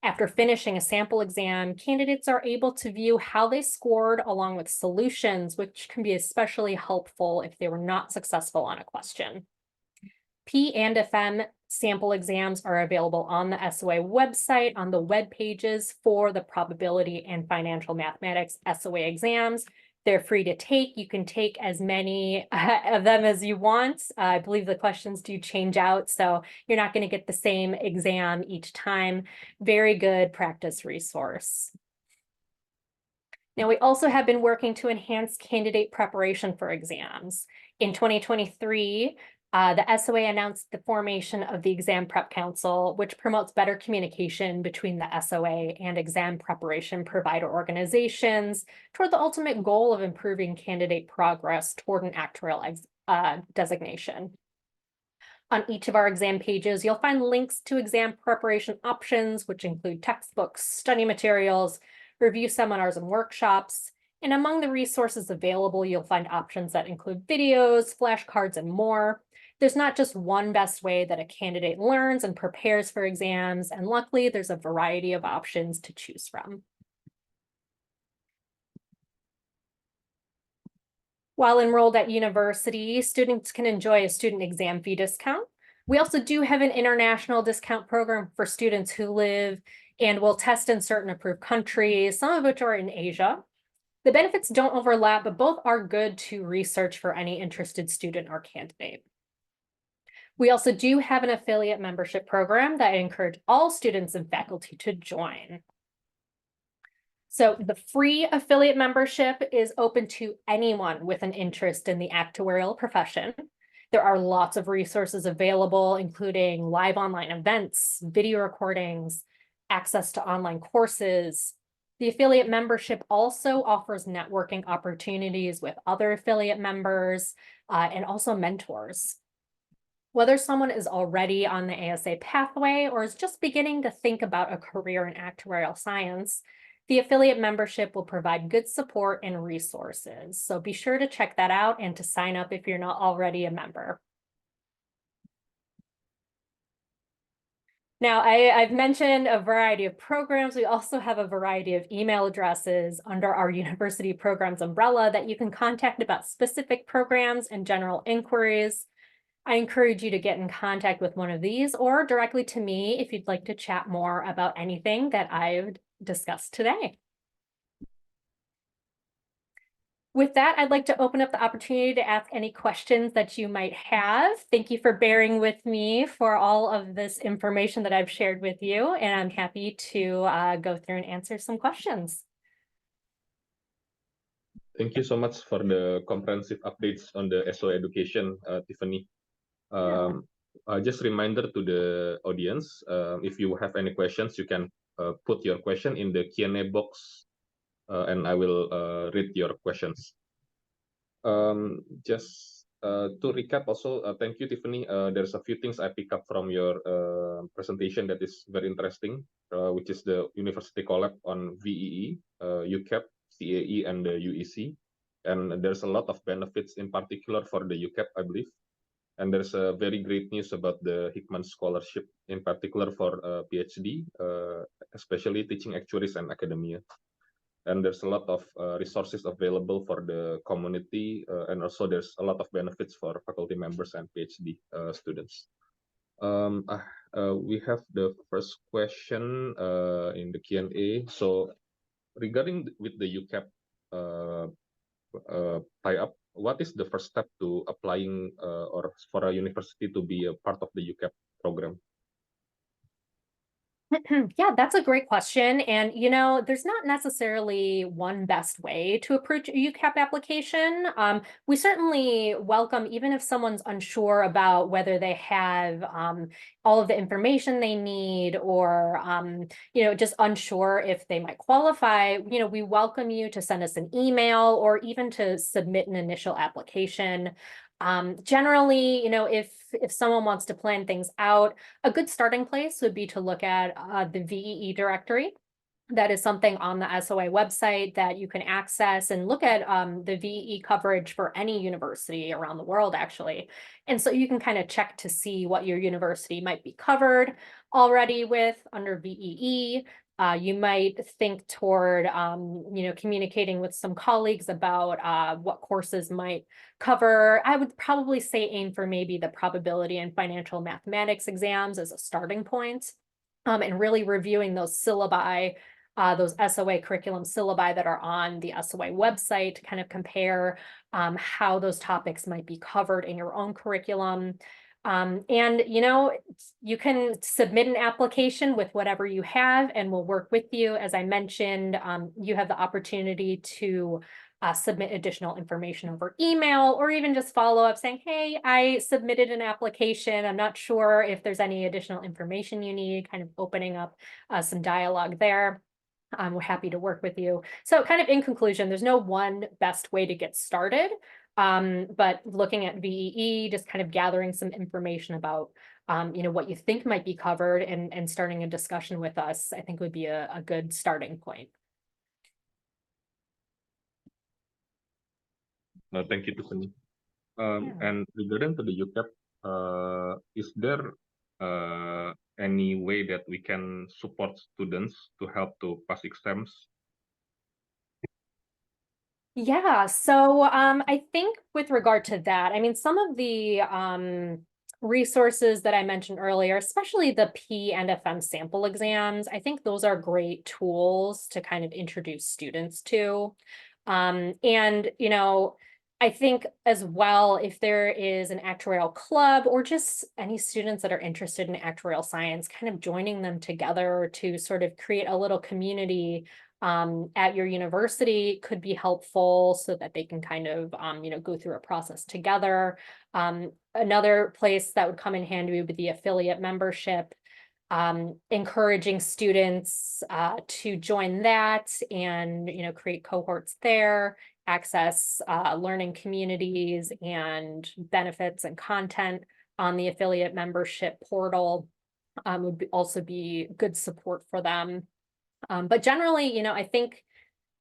After finishing a sample exam, candidates are able to view how they scored along with solutions, which can be especially helpful if they were not successful on a question. P and FM sample exams are available on the SOA website on the web pages for the probability and financial mathematics SOA exams. They're free to take. You can take as many of them as you want. I believe the questions do change out, so you're not going to get the same exam each time. Very good practice resource. Now, we also have been working to enhance candidate preparation for exams. In 2023, the SOA announced the formation of the Exam Prep Council, which promotes better communication between the SOA and exam preparation provider organizations toward the ultimate goal of improving candidate progress toward an actuarial designation. On each of our exam pages, you'll find links to exam preparation options, which include textbooks, study materials, review seminars and workshops. And among the resources available, you'll find options that include videos, flashcards, and more. There's not just one best way that a candidate learns and prepares for exams, and luckily there's a variety of options to choose from. While enrolled at university, students can enjoy a student exam fee discount. We also do have an international discount program for students who live and will test in certain approved countries, some of which are in Asia. The benefits don't overlap, but both are good to research for any interested student or candidate. We also do have an affiliate membership program that I encourage all students and faculty to join. So the free affiliate membership is open to anyone with an interest in the actuarial profession. There are lots of resources available, including live online events, video recordings, access to online courses. The affiliate membership also offers networking opportunities with other affiliate members and also mentors. Whether someone is already on the ASA pathway or is just beginning to think about a career in actuarial science, the affiliate membership will provide good support and resources. So be sure to check that out and to sign up if you're not already a member. Now, I've mentioned a variety of programs. We also have a variety of email addresses under our university programs umbrella that you can contact about specific programs and general inquiries. I encourage you to get in contact with one of these or directly to me if you'd like to chat more about anything that I've discussed today. With that, I'd like to open up the opportunity to ask any questions that you might have. Thank you for bearing with me for all of this information that I've shared with you, and I'm happy to go through and answer some questions. Thank you so much for the comprehensive updates on the SOA education, Tiffany. Just reminder to the audience, if you have any questions, you can put your question in the Q&A box, and I will read your questions. Just to recap also, thank you, Tiffany. There's a few things I pick up from your presentation that is very interesting, which is the University Collab on VEE, UCAP, CAE, and the UEC. And there's a lot of benefits, in particular for the UCAP, I believe. And there's a very great news about the Hickman Scholarship, in particular for PhD, especially teaching actuaries and academia. And there's a lot of resources available for the community, and also there's a lot of benefits for faculty members and PhD students. We have the first question in the Q&A. So regarding with the UCAP tie-up, what is the first step to applying or for a university to be a part of the UCAP program? Yeah, that's a great question. And, there's not necessarily one best way to approach a UCAP application. We certainly welcome, even if someone's unsure about whether they have all of the information they need, or, just unsure if they might qualify, we welcome you to send us an email or even to submit an initial application. Generally, if someone wants to plan things out, a good starting place would be to look at the VEE directory. That is something on the SOA website that you can access and look at the VEE coverage for any university around the world, actually. And so you can kind of check to see what your university might be covered already with under VEE. You might think toward, communicating with some colleagues about what courses might cover. I would probably say aim for maybe the probability and financial mathematics exams as a starting point, and really reviewing those syllabi, those SOA curriculum syllabi that are on the SOA website to kind of compare how those topics might be covered in your own curriculum. And, you can submit an application with whatever you have, and we'll work with you. As I mentioned, you have the opportunity to submit additional information over email, or even just follow up saying, hey, I submitted an application. I'm not sure if there's any additional information you need, kind of opening up some dialogue there. We're happy to work with you. So kind of in conclusion, there's no one best way to get started. But looking at VEE, just kind of gathering some information about, what you think might be covered, and starting a discussion with us, I think would be a good starting point. Thank you, Tiffany. And regarding to the UCAP, is there any way that we can support students to help to pass exams? Yeah, so I think with regard to that, I mean, some of the resources that I mentioned earlier, especially the P and FM sample exams, I think those are great tools to kind of introduce students to. And, I think as well, if there is an actuarial club or just any students that are interested in actuarial science, kind of joining them together to sort of create a little community at your university could be helpful, so that they can kind of, go through a process together. Another place that would come in handy would be the affiliate membership, encouraging students to join that and, create cohorts there, access learning communities and benefits and content on the affiliate membership portal would also be good support for them. But generally, I think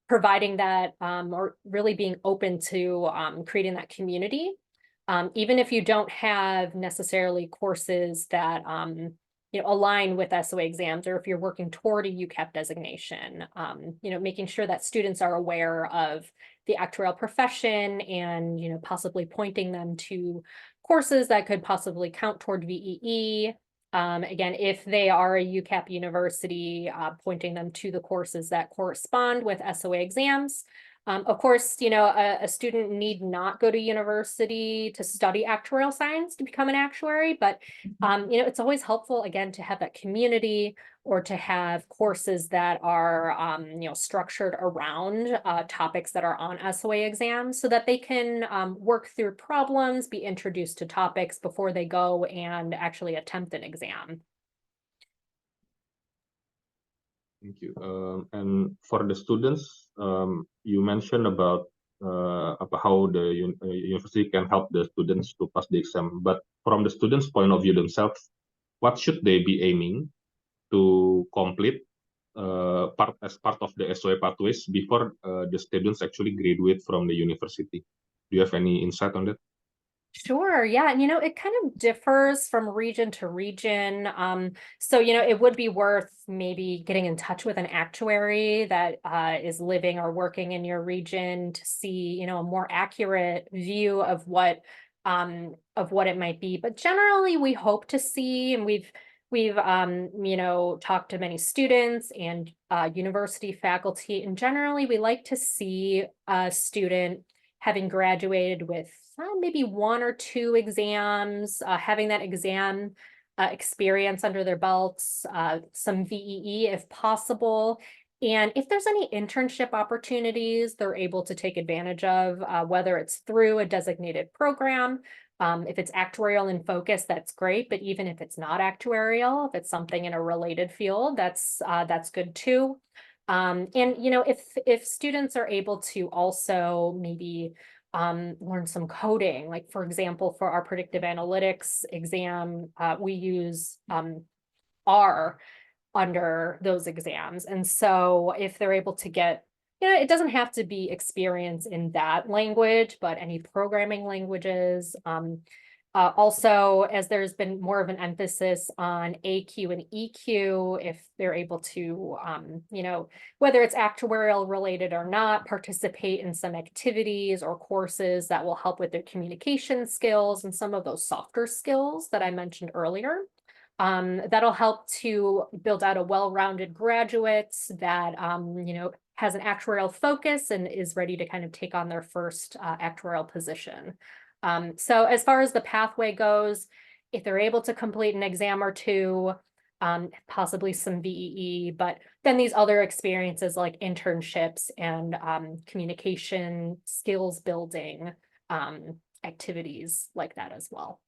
providing that, or really being open to creating that community, even if you don't have necessarily courses that align with SOA exams, or if you're working toward a UCAP designation, making sure that students are aware of the actuarial profession, and possibly pointing them to courses that could possibly count toward VEE. Again, if they are a UCAP university, pointing them to the courses that correspond with SOA exams. Of course, a student need not go to university to study actuarial science to become an actuary, but, it's always helpful, again, to have that community, or to have courses that are, structured around topics that are on SOA exams, so that they can work through problems, be introduced to topics before they go and actually attempt an exam. Thank you. And for the students, you mentioned about how the university can help the students to pass the exam. But from the students' point of view themselves, what should they be aiming to complete as part of the SOA pathways before the students actually graduate from the university. Do you have any insight on that? Sure, yeah, and it kind of differs from region to region. So it would be worth maybe getting in touch with an actuary that is living or working in your region to see, a more accurate view of what it might be. But generally, we hope to see, and we've talked to many students and university faculty, and generally we like to see a student having graduated with maybe 1 or 2 exams, having that exam experience under their belts, some VEE if possible. And if there's any internship opportunities they're able to take advantage of, whether it's through a designated program, if it's actuarial in focus, that's great. But even if it's not actuarial, if it's something in a related field, that's good too. And if students are able to also maybe learn some coding, like for example, for our predictive analytics exam, we use R under those exams. And so if they're able to get, it doesn't have to be experience in that language, but any programming languages. Also, as there's been more of an emphasis on AQ and EQ, if they're able to, whether it's actuarial related or not, participate in some activities or courses that will help with their communication skills and some of those softer skills that I mentioned earlier. That'll help to build out a well-rounded graduate that, has an actuarial focus and is ready to kind of take on their first actuarial position. So as far as the pathway goes, if they're able to complete an exam or 2, possibly some VEE, but then these other experiences like internships and communication skills building activities like that as well.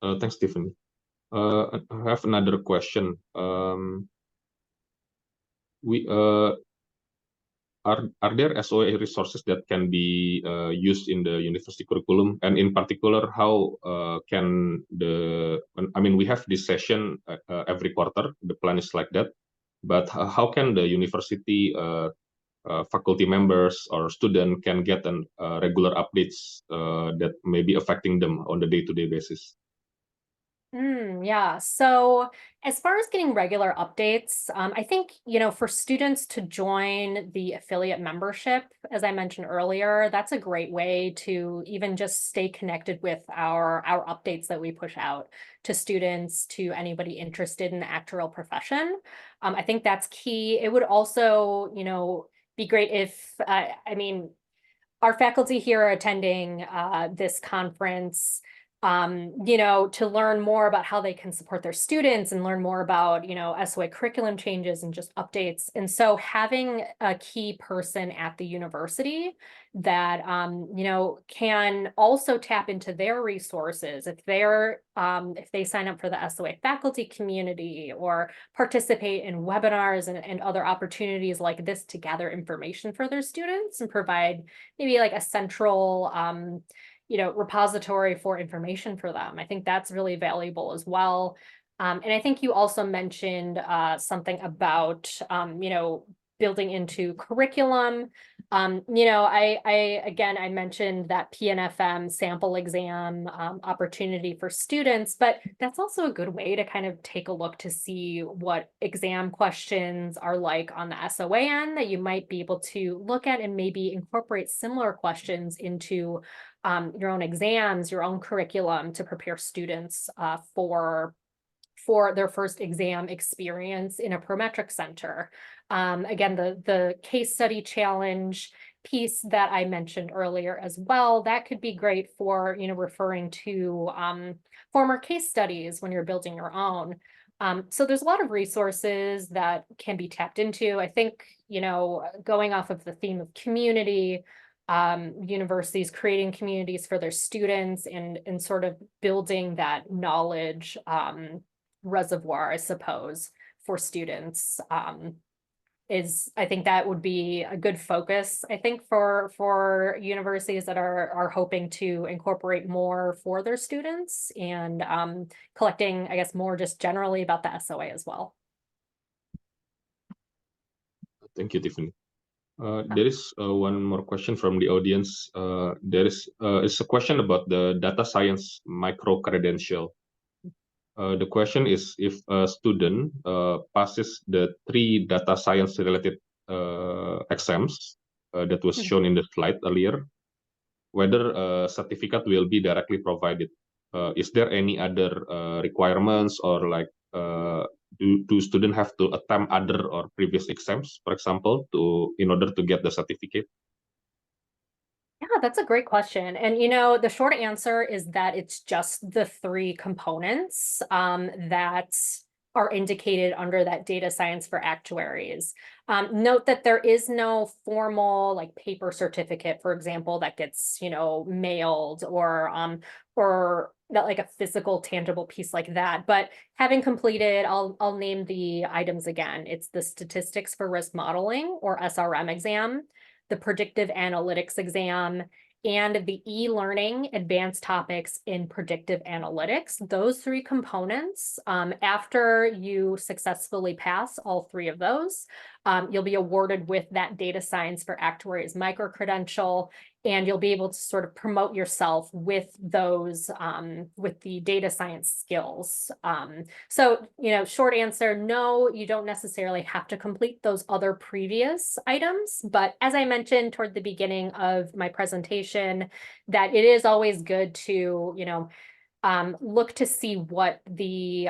Thanks, Tiffany. I have another question. Are there SOA resources that can be used in the university curriculum? And in particular, how can we have this session every quarter, the plan is like that, but how can the university faculty members or student can get regular updates that may be affecting them on the day-to-day basis? Yeah. So as far as getting regular updates, I think, for students to join the affiliate membership, as I mentioned earlier, that's a great way to even just stay connected with our updates that we push out to students, to anybody interested in the actuarial profession. I think that's key. It would also, be great if, our faculty here are attending this conference, to learn more about how they can support their students and learn more about, SOA curriculum changes and just updates. And so having a key person at the university that, can also tap into their resources if they sign up for the SOA faculty community or participate in webinars and other opportunities like this to gather information for their students and provide maybe like a central, repository for information for them. I think that's really valuable as well. And I think you also mentioned something about, building into curriculum. I mentioned that PNFM sample exam opportunity for students, but that's also a good way to kind of take a look to see what exam questions are like on the SOA end that you might be able to look at and maybe incorporate similar questions into your own exams, your own curriculum to prepare students for their first exam experience in a Prometric center. Again, the case study challenge piece that I mentioned earlier as well, that could be great for, referring to former case studies when you're building your own. So there's a lot of resources that can be tapped into. I think, going off of the theme of community, universities creating communities for their students and sort of building that knowledge reservoir, I suppose, for students I think that would be a good focus, I think, for universities that are hoping to incorporate more for their students, and collecting, I guess, more just generally about the SOA as well. Thank you, Tiffany. There is one more question from the audience. It's a question about the data science micro credential. The question is, if a student passes the 3 data science related exams that was shown in the slide earlier, whether a certificate will be directly provided. Is there any other requirements, or like do students have to attempt other or previous exams, for example, in order to get the certificate? Yeah, that's a great question. And the short answer is that it's just the 3 components that are indicated under that data science for actuaries. Note that there is no formal like paper certificate, for example, that gets mailed, or that like a physical tangible piece like that. But having completed, I'll name the items again. It's the Statistics for Risk Modeling, or SRM exam, the Predictive Analytics exam, and the e-learning advanced topics in predictive analytics. Those 3 components, after you successfully pass all 3 of those, you'll be awarded with that data science for actuaries micro-credential, and you'll be able to sort of promote yourself with those, with the data science skills. So, short answer, no, you don't necessarily have to complete those other previous items. But as I mentioned toward the beginning of my presentation, that it is always good to, look to see what the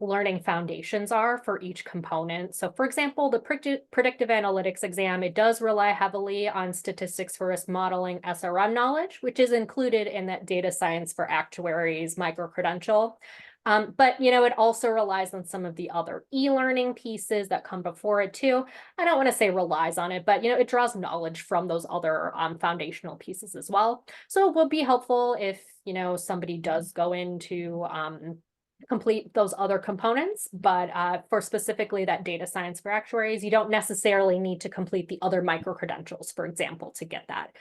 learning foundations are for each component. So for example, the predictive analytics exam, it does rely heavily on statistics for risk modeling SRM knowledge, which is included in that data science for actuaries micro-credential. But it also relies on some of the other e-learning pieces that come before it too. I don't want to say relies on it, but it draws knowledge from those other foundational pieces as well. So it would be helpful if somebody does go into complete those other components, but for specifically that data science for actuaries, you don't necessarily need to complete the other micro-credentials, for example, to get that.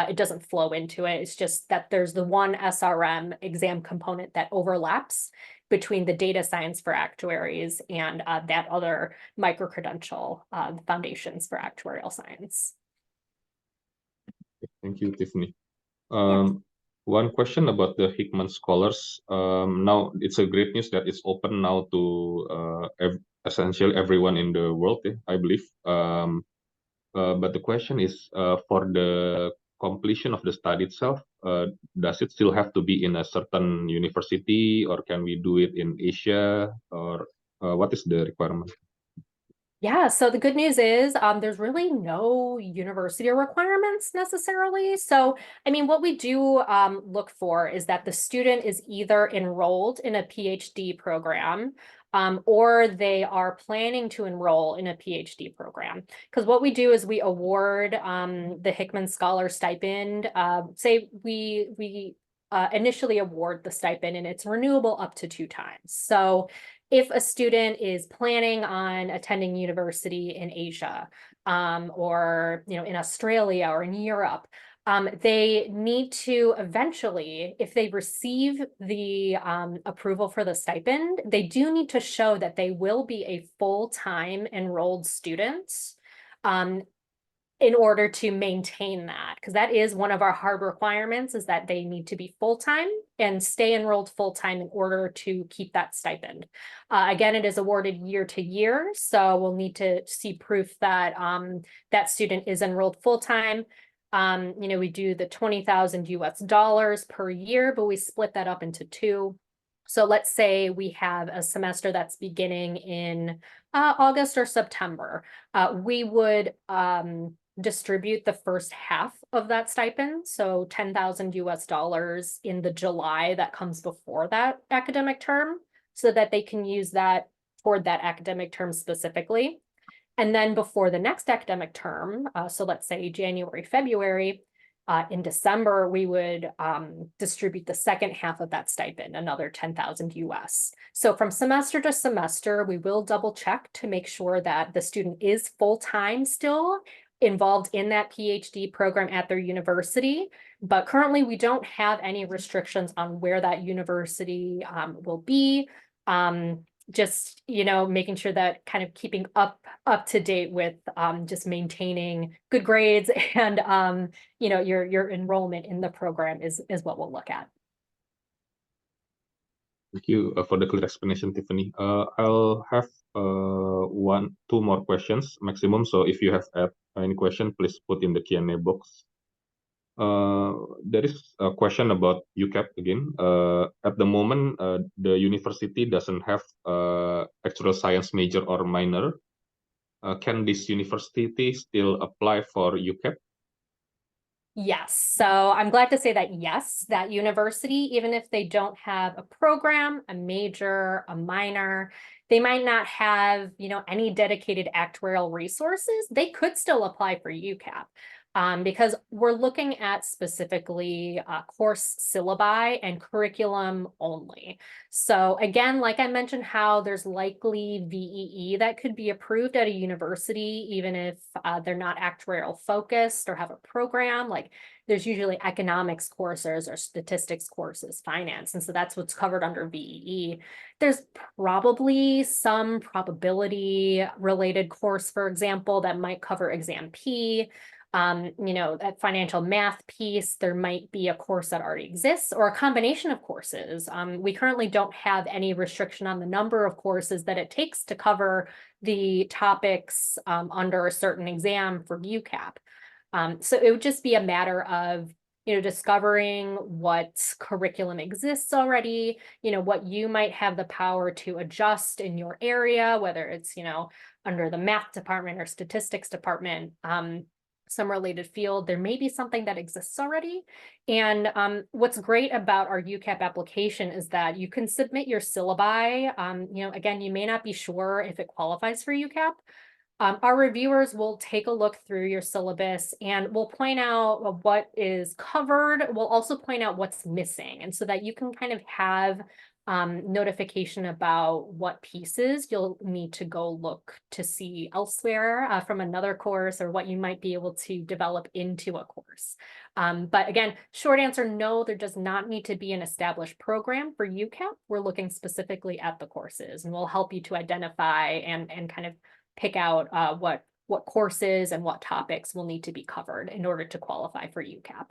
It doesn't flow into it. It's just that there's the one SRM exam component that overlaps between the data science for actuaries and that other micro-credential foundations for actuarial science. Thank you, Tiffany. One question about the Hickman Scholars. Now, it's a great news that it's open now to essentially everyone in the world, I believe. But the question is, for the completion of the study itself, does it still have to be in a certain university, or can we do it in Asia, or what is the requirement? Yeah, so the good news is there's really no university requirements necessarily. So, I mean, what we do look for is that the student is either enrolled in a PhD program, or they are planning to enroll in a PhD program. Because what we do is we award the Hickman Scholar Stipend. Say we initially award the stipend, and it's renewable up to 2 times. So if a student is planning on attending university in Asia, or in Australia or in Europe, they need to eventually, if they receive the approval for the stipend, they do need to show that they will be a full-time enrolled student in order to maintain that, because that is one of our hard requirements, is that they need to be full-time and stay enrolled full-time in order to keep that stipend. Again, it is awarded year to year, so we'll need to see proof that that student is enrolled full-time. We do the $20,000 US per year, but we split that up into 2. So let's say we have a semester that's beginning in August or September. We would distribute the first half of that stipend, so $10,000 US in the July that comes before that academic term, so that they can use that toward that academic term specifically. And then before the next academic term, so let's say January, February, In December, we would distribute the second half of that stipend, another 10,000 US. So from semester to semester, we will double check to make sure that the student is full-time still involved in that PhD program at their university. But currently, we don't have any restrictions on where that university will be. Just, making sure that kind of keeping up to date with just maintaining good grades and, your enrollment in the program is what we'll look at. Thank you for the clear explanation, Tiffany. I'll have 2 more questions maximum. So if you have any question, please put in the Q&A box. There is a question about UCAP again. At the moment, the university doesn't have actual science major or minor. Can this university still apply for UCAP? Yes, so I'm glad to say that yes, that university, even if they don't have a program, a major, a minor, they might not have, any dedicated actuarial resources, they could still apply for UCAP. Because we're looking at specifically course syllabi and curriculum only. So again, like I mentioned, how there's likely VEE that could be approved at a university, even if they're not actuarial focused or have a program, like there's usually economics courses or statistics courses, finance. And so that's what's covered under VEE. There's probably some probability related course, for example, that might cover exam P. That financial math piece, there might be a course that already exists or a combination of courses. We currently don't have any restriction on the number of courses that it takes to cover the topics under a certain exam for UCAP. So it would just be a matter of discovering what curriculum exists already, what you might have the power to adjust in your area, whether it's, under the math department or statistics department, some related field, there may be something that exists already. And what's great about our UCAP application is that you can submit your syllabi. Again, you may not be sure if it qualifies for UCAP. Our reviewers will take a look through your syllabus and will point out what is covered. We'll also point out what's missing. And so that you can kind of have notification about what pieces you'll need to go look to see elsewhere from another course or what you might be able to develop into a course. But again, short answer, no, there does not need to be an established program for UCAP. We're looking specifically at the courses, and we'll help you to identify and kind of pick out what courses and what topics will need to be covered in order to qualify for UCAP.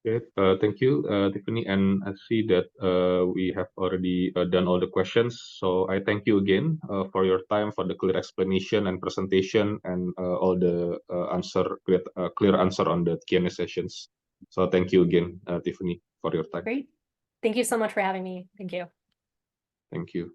Okay, thank you, Tiffany. And I see that we have already done all the questions. So I thank you again for your time, for the clear explanation and presentation, and all the clear answer on the Q&A sessions. So thank you again, Tiffany, for your time. Great. Thank you so much for having me. Thank you. Thank you.